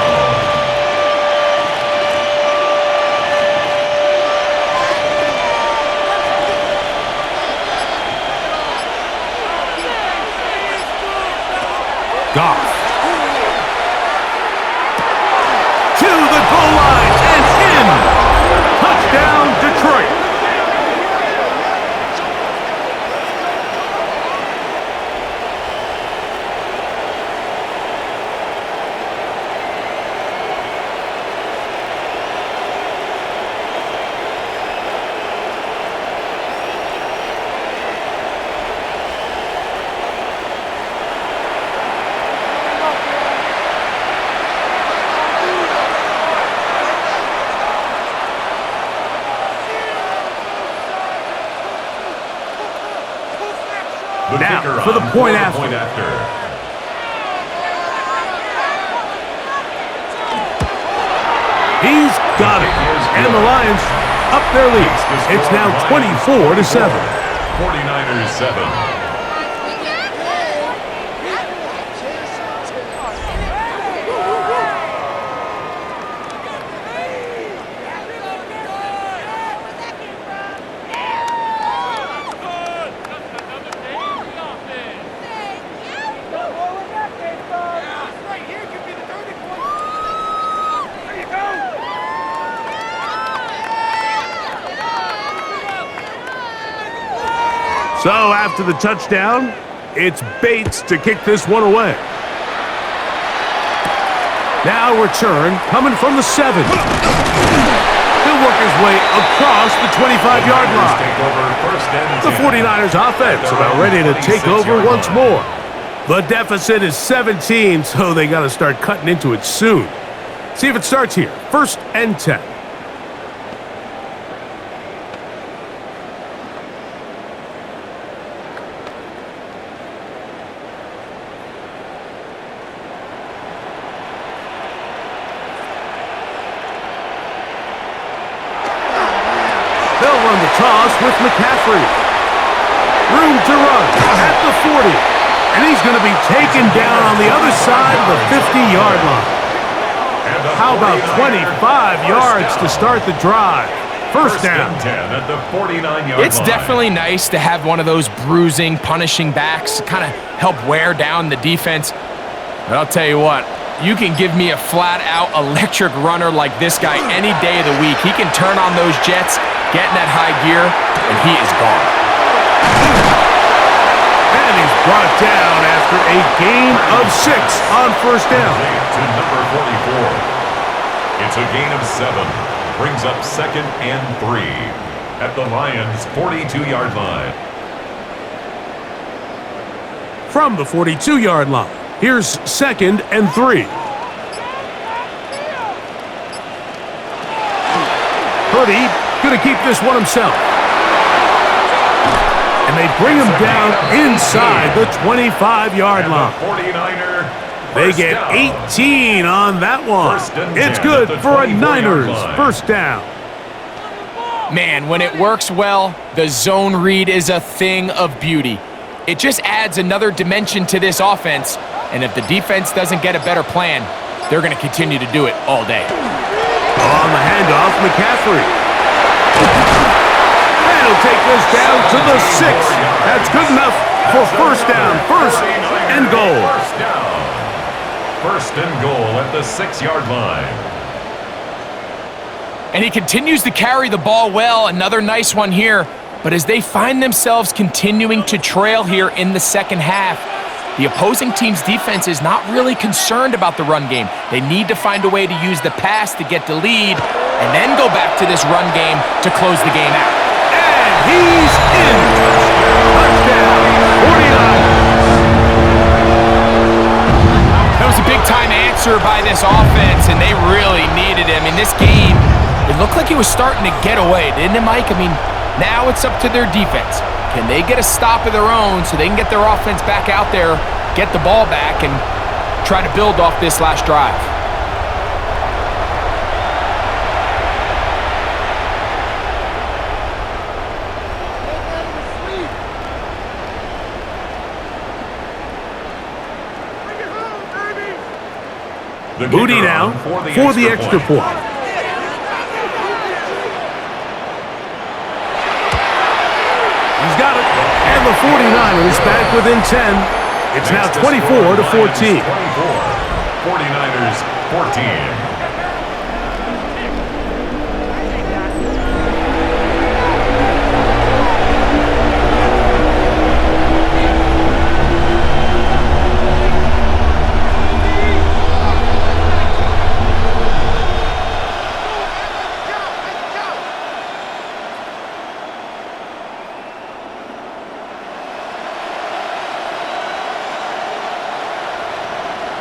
Goff. To the goal line and in. Touchdown, Detroit. Now, for the point after. He's got it. And the Lions up their lead. It's now 24-7.
49ers 7.
So after the touchdown, it's Bates to kick this one away. Now return coming from the 7. He'll work his way across the 25-yard line. The 49ers offense about ready to take over once more. The deficit is 17, so they got to start cutting into it soon. See if it starts here. 1st and 10. They'll run the toss with McCaffrey. Room to run at the 40. And he's going to be taken down on the other side of the 50-yard line. How about 25 yards to start the drive? First down.
10 at the 49-yard line.
It's definitely nice to have one of those bruising, punishing backs kind of help wear down the defense. But I'll tell you what, you can give me a flat-out electric runner like this guy any day of the week. He can turn on those jets, get in that high gear, and he is gone.
And he's brought down after a gain of 6 on first down.
To number 44. It's a gain of 7. Brings up 2nd and 3 at the Lions' 42-yard line.
From the 42-yard line, here's 2nd and 3. Purdy going to keep this one himself. And they bring him down inside the 25-yard line.
49er,
they get 18 on that one. It's good for a Niners first down.
Man, when it works well, the zone read is a thing of beauty. It just adds another dimension to this offense, and if the defense doesn't get a better plan, they're going to continue to do it all day.
On the handoff, McCaffrey. And he'll take this down to the 6. That's good enough for first down. First and goal.
First down. First and goal at the 6-yard line.
And he continues to carry the ball well. Another nice one here. But as they find themselves continuing to trail here in the second half, the opposing team's defense is not really concerned about the run game. They need to find a way to use the pass to get the lead and then go back to this run game to close the game out.
And he's in. Touchdown, 49.
That was a big-time answer by this offense, and they really needed him. In this game, it looked like he was starting to get away, didn't it, Mike? I mean, now it's up to their defense. Can they get a stop of their own so they can get their offense back out there, get the ball back, and try to build off this last drive?
Moody now for the extra point. He's got it. And the 49ers back within 10. It's now 24 to 14.
49ers 14.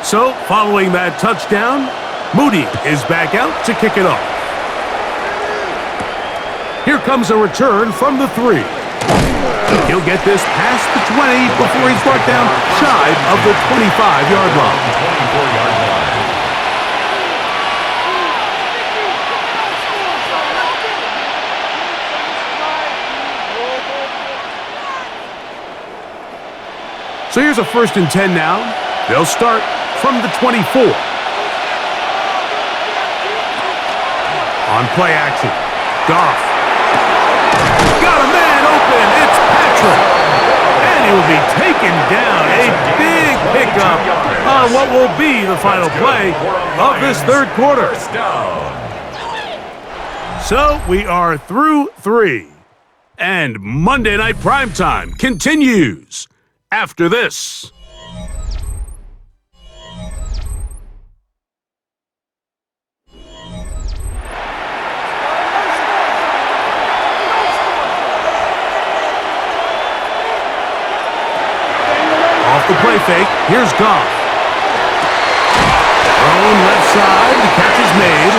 So, following that touchdown, Moody is back out to kick it off. Here comes a return from the 3. He'll get this past the 20 before he's brought down shy of the 25-yard line.
24-yard line.
So here's a 1st and 10 now. They'll start from the 24. On play action, Goff. Got a man open, it's Patrick. And he will be taken down. A big pickup on what will be the final play of this third quarter. So we are through 3. And Monday Night Primetime continues after this. The play fake. Here's Goff. Thrown left side. The catch is made.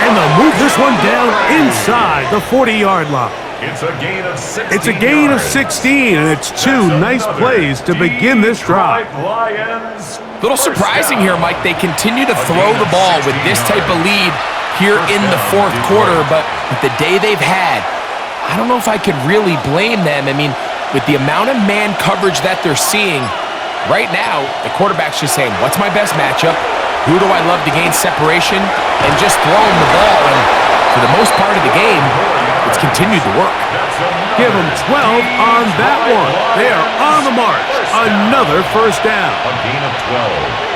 And they'll move this one down inside the 40-yard line.
It's a gain of 16.
It's a gain of 16, and it's 2 nice plays to begin this drive.
A little surprising here, Mike. They continue to throw the ball with this type of lead here in the fourth quarter, but with the day they've had, I don't know if I could really blame them. I mean, with the amount of man coverage that they're seeing, right now, the quarterback's just saying, what's my best matchup? Who do I love to gain separation? And just throwing the ball. And for the most part of the game, it's continued to work.
Give them 12 on that one. They are on the march. Another first down.
A gain of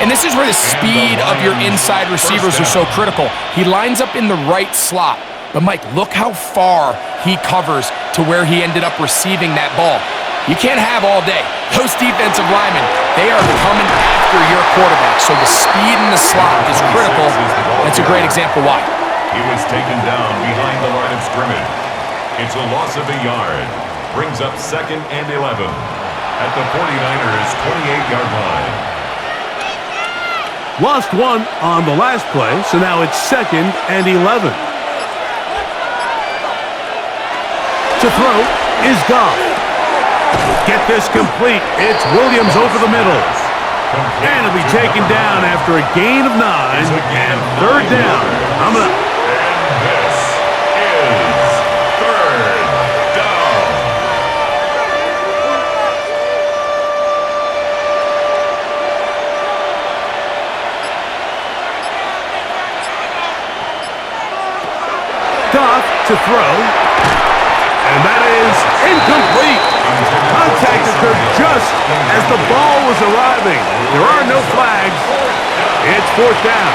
12.
And this is where the speed of your inside receivers are so critical. He lines up in the right slot. But, Mike, look how far he covers to where he ended up receiving that ball. You can't have all day. Those defensive linemen, they are coming after your quarterback, so the speed in the slot is critical. That's a great example why.
He was taken down behind the line of scrimmage. It's a loss of a yard. Brings up 2nd and 11 at the 49ers' 28-yard line.
Lost one on the last play, so now it's 2nd and 11. To throw is Goff. Get this complete. It's Williams over the middle. And he'll be taken down after a gain of 9 and 3rd down.
And this is 3rd down.
Goff to throw. And that is incomplete. Contact occurred just as the ball was arriving. There are no flags. It's 4th down.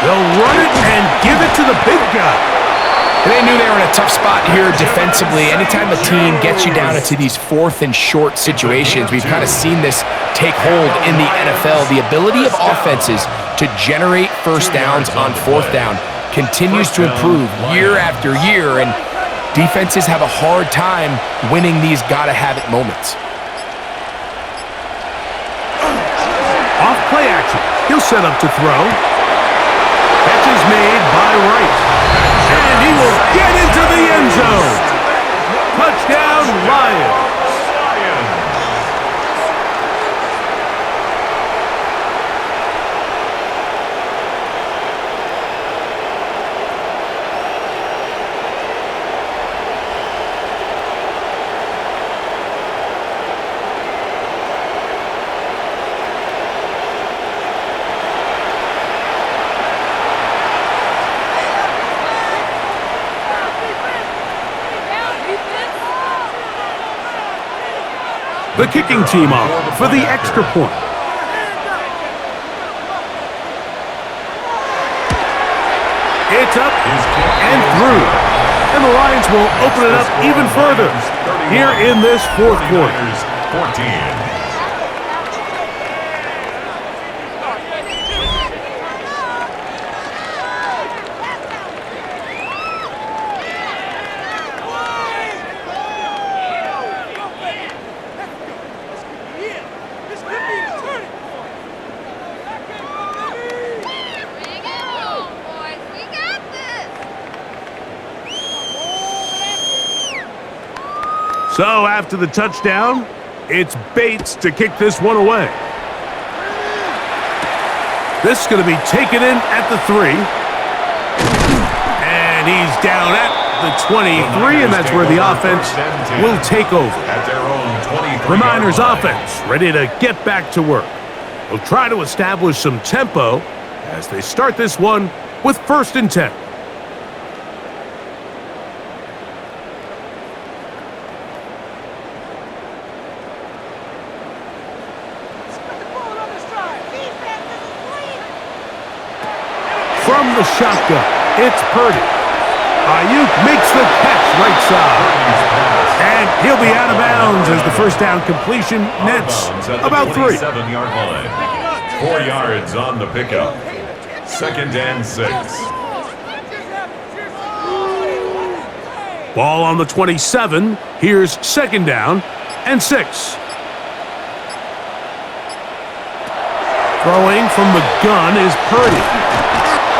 They'll run it and give it to the big guy.
They knew they were in a tough spot here defensively. Anytime a team gets you down into these 4th and short situations, we've kind of seen this take hold in the NFL. The ability of offenses to generate first downs on 4th down continues to improve year after year, and defenses have a hard time winning these gotta-have-it moments.
Off play action. He'll set up to throw. Catch is made by Wright. And he will get into the end zone. Touchdown, Lions. The kicking team off for the extra point. It's up and through. And the Lions will open it up even further here in this 4th quarter.
14.
So after the touchdown, it's Bates to kick this one away. This is going to be taken in at the 3. And he's down at the 23, and that's where the offense will take over. The Niners offense ready to get back to work. They'll try to establish some tempo as they start this one with 1st and 10. From the shotgun, it's Purdy. Ayuk makes the catch right side. And he'll be out of bounds as the first down completion nets about 3.
7-yard line. 4 yards on the pickup. 2nd and 6.
Ball on the 27. Here's 2nd down and 6. Throwing from the gun is Purdy.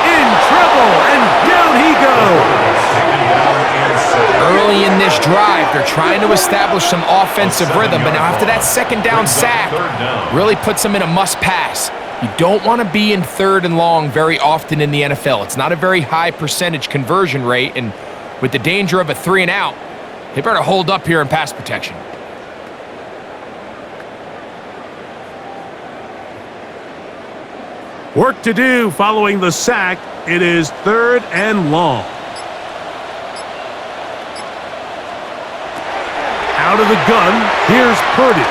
In trouble, and down he goes.
Early in this drive, they're trying to establish some offensive rhythm, but now after that 2nd down sack, really puts them in a must-pass. You don't want to be in 3rd and long very often in the NFL. It's not a very high percentage conversion rate, and with the danger of a 3 and out, they better hold up here in pass protection.
Work to do following the sack. It is 3rd and long. Out of the gun, here's Purdy.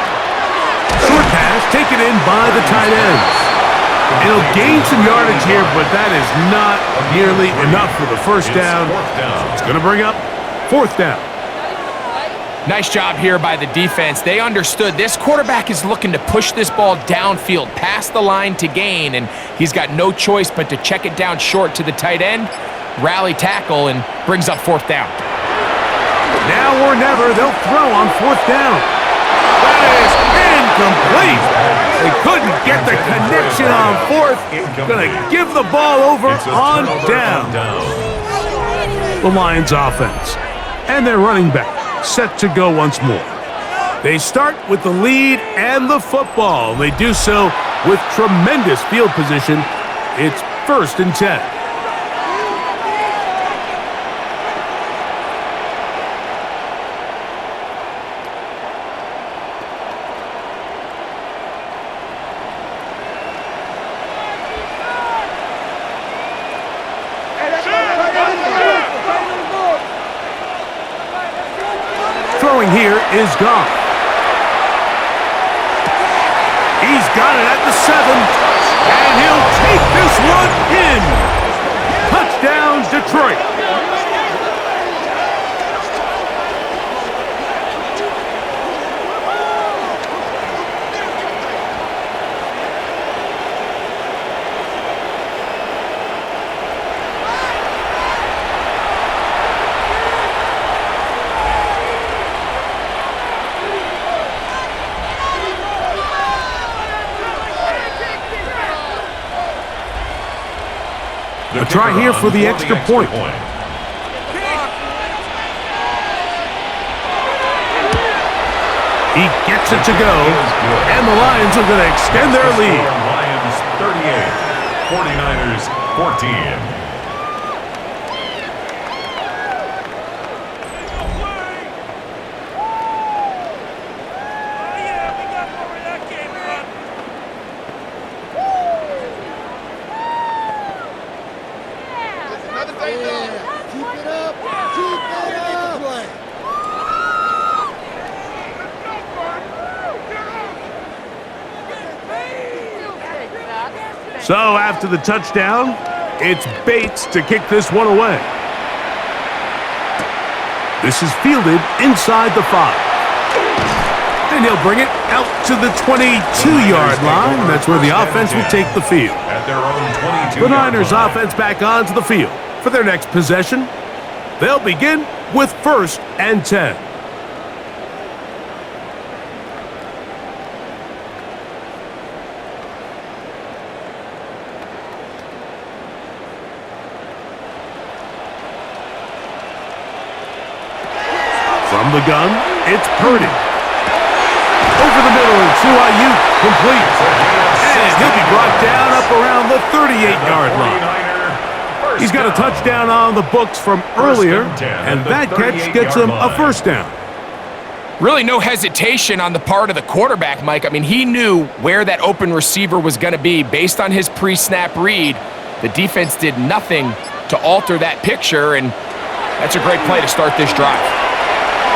Short pass. pass taken in by the tight end. And he'll gain some yardage here, but that is not nearly enough for the first down. It's going to bring up fourth down.
Nice job here by the defense. They understood this quarterback is looking to push this ball downfield past the line to gain, and he's got no choice but to check it down short to the tight end, rally tackle, and brings up fourth down.
Now or never, they'll throw on fourth down. That is incomplete. They couldn't get the connection on fourth. Going to give the ball over on down. The Lions offense and their running back set to go once more. They start with the lead and the football. They do so with tremendous field position. It's 1st and 10. Throwing here is Goff. He's got it at the 7, and he'll take this one in. Touchdown, Detroit. A try here for the extra point. He gets it to go, and the Lions are going to extend their lead.
Lions 38, 49ers 14.
So after the touchdown, it's Bates to kick this one away. This is fielded inside the 5. And he'll bring it out to the 22-yard line. That's where the offense will take the field.
At their own 22-yard
The Niners
line.
offense back onto the field for their next possession. They'll begin with 1st and 10. From the gun, it's Purdy. Over the middle to Ayuk, complete. And he'll be brought down up around the 38-yard line. He's got a touchdown on the books from earlier, and that catch gets him a first down.
Really no hesitation on the part of the quarterback, Mike. I mean, he knew where that open receiver was going to be based on his pre-snap read. The defense did nothing to alter that picture, and that's a great play to start this drive.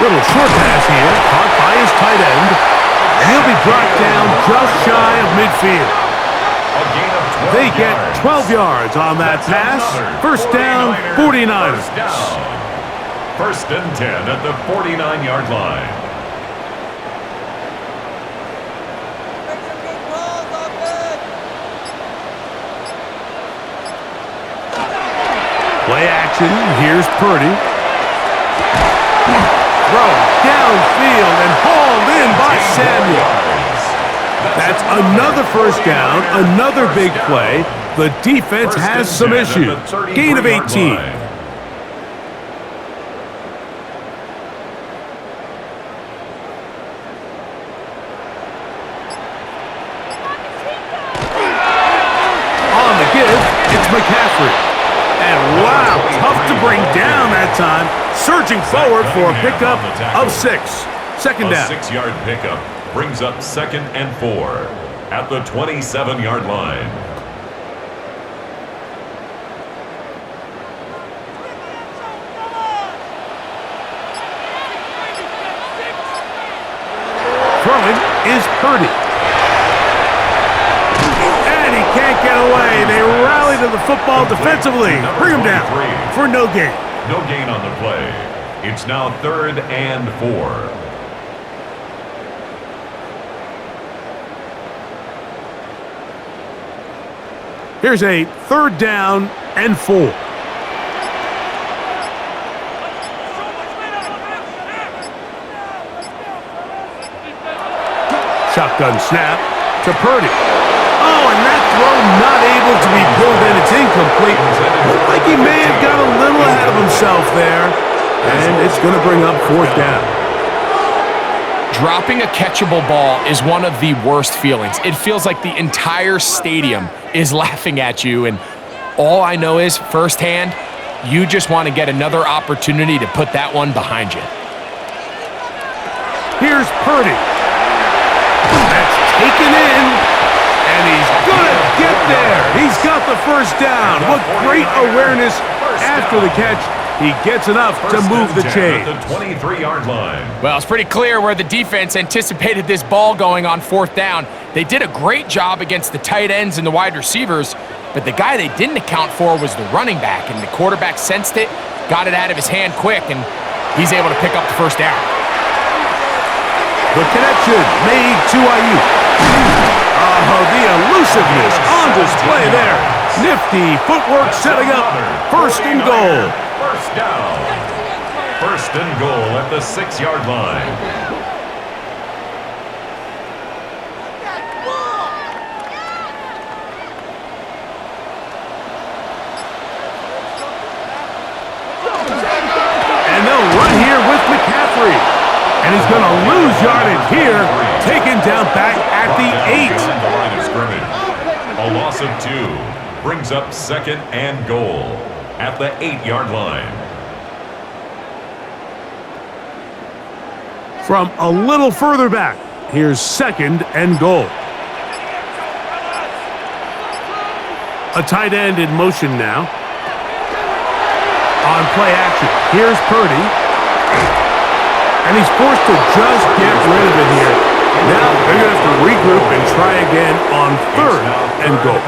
Little short pass here, caught by his tight end, and he'll be brought down just shy of midfield. They get 12 yards on that pass. First down, 49ers.
First and 10 at the 49-yard line.
Play action, here's Purdy. Throw downfield and hauled in by Samuel. That's another first down, another big play. The defense has some issues. Gain of 18. On the give, it's McCaffrey. And wow, tough to bring down that time. Surging forward for a pickup of 6. Second down.
A 6-yard pickup brings up 2nd and 4 at the 27-yard line.
Throwing is Purdy. away. They rally to the football defensively. Bring them down for no gain.
No gain on the play. It's now 3rd and 4.
Here's a 3rd down and 4. Shotgun snap to Purdy. Oh, and that throw not able to be pulled in. It's incomplete. Looked like he may have got a little ahead of himself there. And it's going to bring up 4th down.
Dropping a catchable ball is one of the worst feelings. It feels like the entire stadium is laughing at you, and all I know is firsthand, you just want to get another opportunity to put that one behind you.
Here's Purdy. That's taken in, and he's going to get there. He's got the 1st down. What great awareness after the catch. He gets enough to move the chain.
At the 23-yard line.
Well, it's pretty clear where the defense anticipated this ball going on 4th down. They did a great job against the tight ends and the wide receivers, but the guy they didn't account for was the running back, and the quarterback sensed it, got it out of his hand quick, and he's able to pick up the 1st down.
The connection made to Ayuk. Oh, the elusiveness on display there. Nifty footwork setting up 1st and goal.
1st down. 1st and goal at the 6-yard line.
And they'll run here with McCaffrey. And he's going to lose yardage here, taken down back at the 8.
The line of scrimmage. A loss of 2 brings up 2nd and goal at the 8-yard line.
From a little further back, here's 2nd and goal. A tight end in motion now. On play action, here's Purdy. And he's forced to just get rid of it here. Now they're going to have to regroup and try again on 3rd and goal.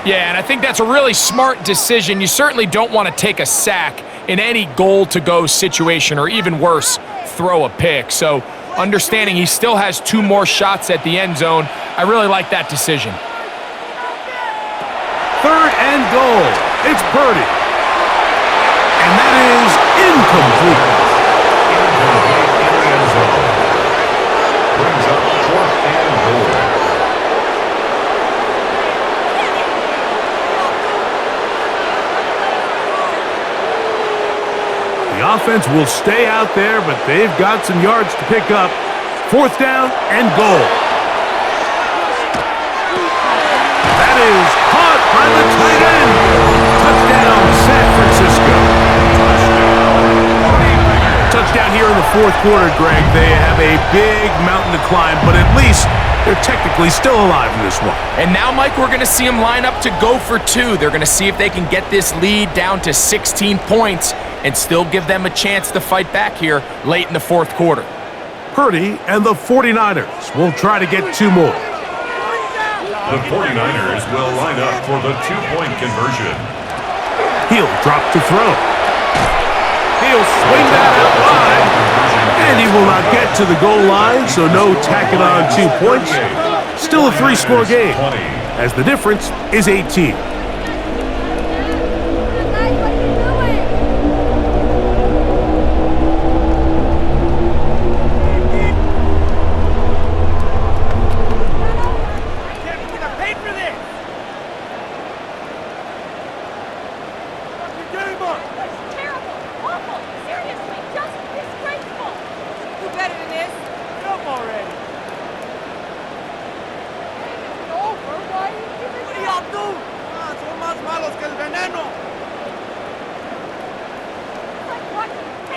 Yeah, and I think that's a really smart decision. You certainly don't want to take a sack in any goal-to-go situation, or even worse, throw a pick. So understanding he still has 2 more shots at the end zone, I really like that decision.
3rd and goal. It's Purdy. And that is incomplete.
Brings up 4th and goal.
The offense will stay out there, but they've got some yards to pick up. 4th down and goal. That is caught by the tight end. Touchdown, San Francisco. Touchdown here in the 4th quarter, Greg. They have a big mountain to climb, but at least they're technically still alive in this one.
And now, Mike, we're going to see them line up to go for 2. They're going to see if they can get this lead down to 16 points and still give them a chance to fight back here late in the 4th quarter.
Purdy and the 49ers will try to get 2 more.
The 49ers will line up for the 2-point conversion.
He'll drop to throw. He'll swing that out wide, and he will not get to the goal line, so no tacking on 2 points. Still a 3-score game, as the difference is 18.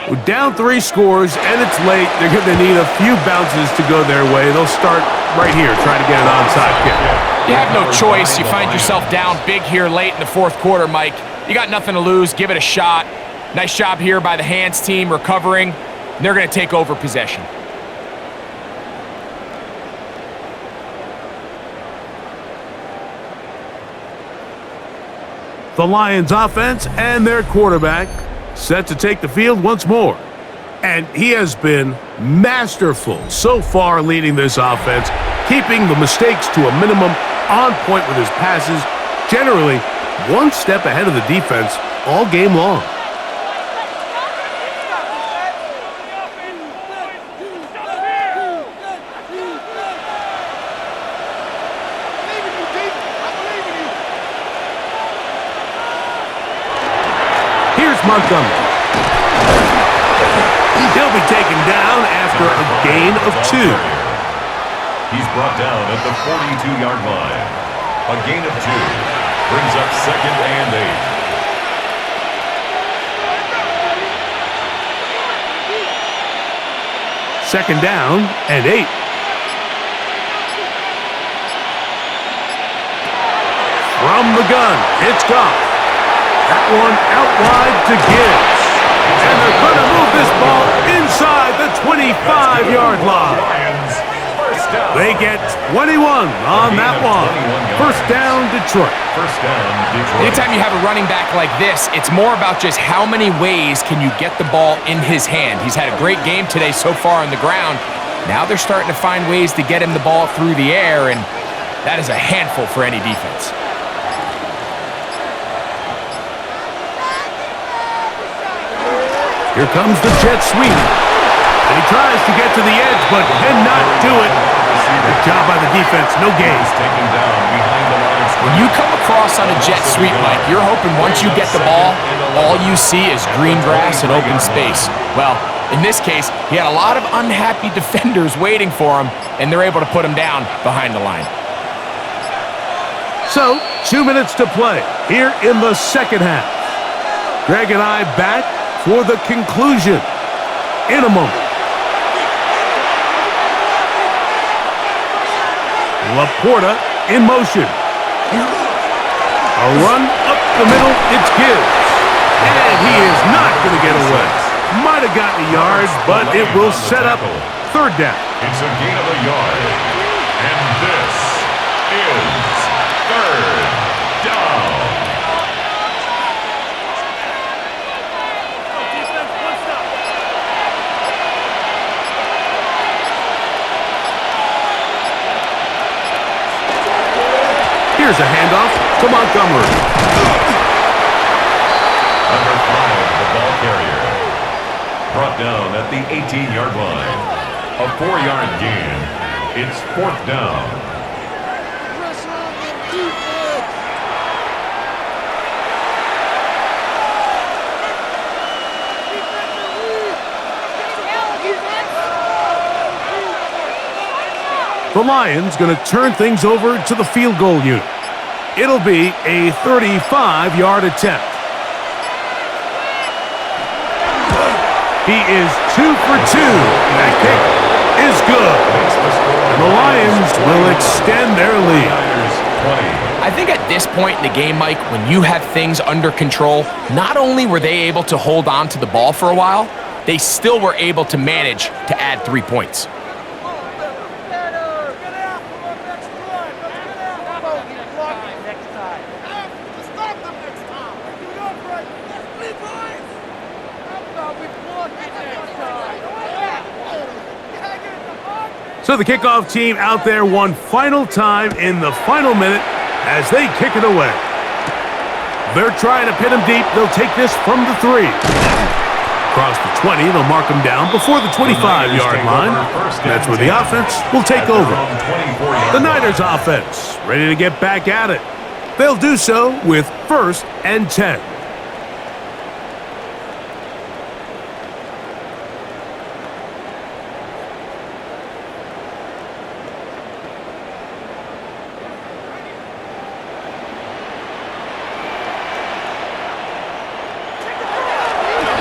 With down 3 scores and it's late, they're going to need a few bounces to go their way. They'll start right here, trying to get an onside kick.
You have no choice. You find yourself down big here late in the 4th quarter, Mike. You got nothing to lose. Give it a shot. Nice job here by the hands team recovering. They're going to take over possession.
The Lions offense and their quarterback set to take the field once more. And he has been masterful so far leading this offense, keeping the mistakes to a minimum, on point with his passes, generally one step ahead of the defense all game long. Here's Montgomery. He'll be taken down after a gain of 2.
He's brought down at the 42-yard line. A gain of 2 brings up 2nd and
8. Second down and 8. From the gun, it's Goff. That one out wide to Gibbs. And they're going to move this ball inside the 25-yard line. They get 21 on that one. First down, Detroit.
Anytime you have a running back like this, it's more about just how many ways can you get the ball in his hand. He's had a great game today so far on the ground. Now they're starting to find ways to get him the ball through the air, and that is a handful for any defense.
Here comes the jet sweep. And he tries to get to the edge, but cannot do it. Good job by the defense. No gain.
When you come across on a jet sweep, Mike, you're hoping once you get the ball, all you see is green grass and open space. Well, in this case, he had a lot of unhappy defenders waiting for him, and they're able to put him down behind the line.
So, 2 minutes to play here in the second half. Greg and I back for the conclusion in a moment. Laporta in motion. A run up the middle, it's Gibbs. And he is not going to get away. Might have gotten a yard, but it will set up third down.
It's a gain of a yard. And this is third down.
Here's a handoff to Montgomery.
Number 5, the ball carrier. Brought down at the 18-yard line. A 4-yard gain. It's 4th down.
The Lions going to turn things over to the field goal unit. It'll be a 35-yard attempt. He is 2 for 2. That kick is good. And the Lions will extend their lead.
I think at this point in the game, Mike, when you have things under control, not only were they able to hold on to the ball for a while, they still were able to manage to add 3 points.
So the kickoff team out there one final time in the final minute as they kick it away. They're trying to pin him deep. They'll take this from the 3. Across the 20, they'll mark him down before the 25-yard line. That's where the offense will take over. The Niners offense ready to get back at it. They'll do so with 1st and 10.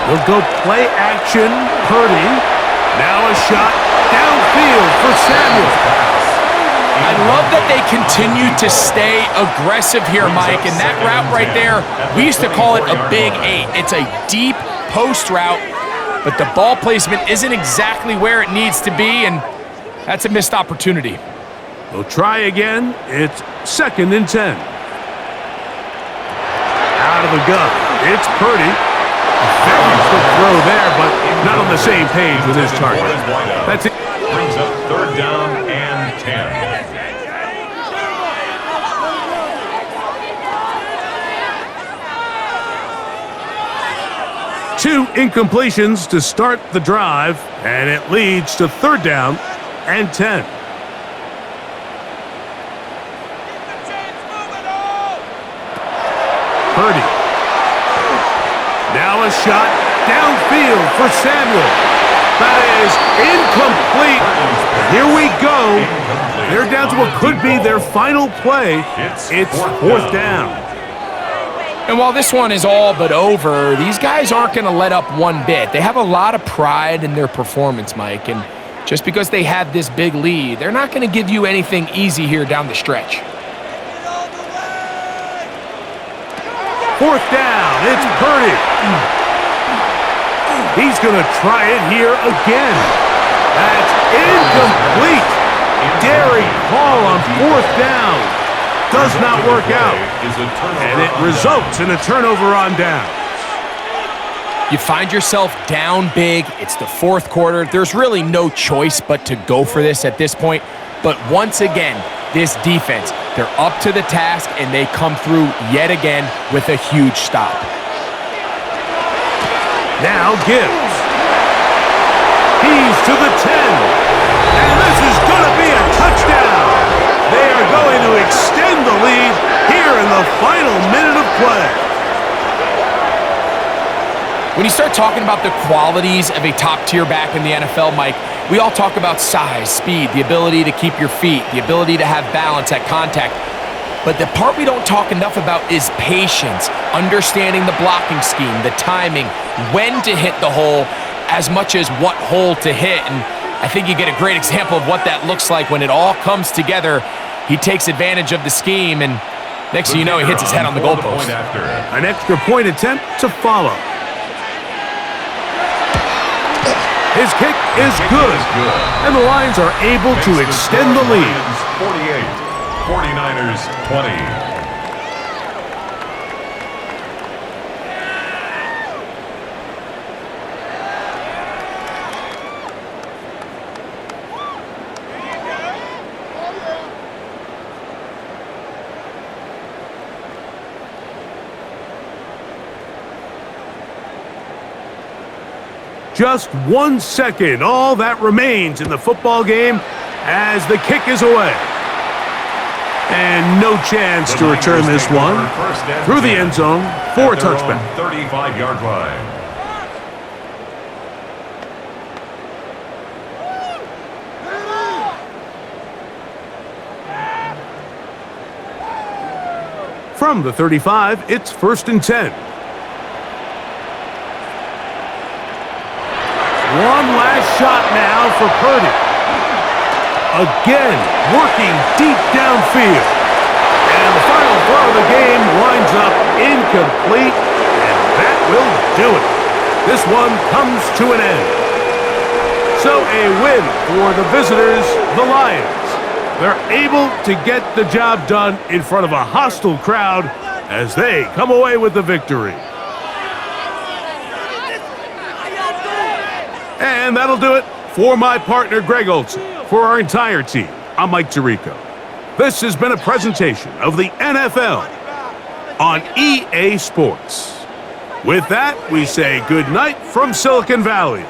They'll go play action. Purdy. Now a shot downfield for Samuel.
I love that they continue to stay aggressive here, Mike, and that route right there, we used to call it a big 8. It's a deep post route, but the ball placement isn't exactly where it needs to be, and that's a missed opportunity.
They'll try again. It's 2nd and 10. the gun. It's Purdy. A very quick throw there, but not on the same page with his target. That's it.
Brings up third down and 10.
Two incompletions to start the drive, and it leads to third down and 10. Purdy. Now a shot downfield for Samuel. That is incomplete. Here we go. They're down to what could be their final play. It's fourth down.
And while this one is all but over, these guys aren't going to let up one bit. They have a lot of pride in their performance, Mike, and just because they have this big lead, they're not going to give you anything easy here down the stretch.
Fourth down, it's Purdy. He's going to try it here again. That's incomplete. Daring call on fourth down. Does not work out, and it results in a turnover on down.
You find yourself down big. It's the fourth quarter. There's really no choice but to go for this at this point. But once again, this defense, they're up to the task, and they come through yet again with a huge stop.
Now Gibbs. He's to the 10, and this is going to be a touchdown. They are going to extend the lead here in the final minute of play.
When you start talking about the qualities of a top-tier back in the NFL, Mike, we all talk about size, speed, the ability to keep your feet, the ability to have balance at contact. But the part we don't talk enough about is patience, understanding the blocking scheme, the timing, when to hit the hole, as much as what hole to hit. And I think you get a great example of what that looks like when it all comes together. He takes advantage of the scheme, and next thing you know, he hits his head on the goalpost.
An extra point attempt to follow. His kick is good, and the Lions are able to extend the lead.
48, 49ers 20.
Just 1 second, all that remains in the football game as the kick is away. And no chance to return this one through the end zone for a touchback.
35-yard line.
From the 35, it's 1st and 10. One last shot now for Purdy. Again, working deep downfield. And the final throw of the game winds up incomplete, and that will do it. This one comes to an end. So a win for the visitors, the Lions. They're able to get the job done in front of a hostile crowd as they come away with the victory. And that'll do it for my partner, Greg Olson. For our entire team, I'm Mike Tirico. This has been a presentation of the NFL on EA Sports. With that, we say good night from Silicon Valley.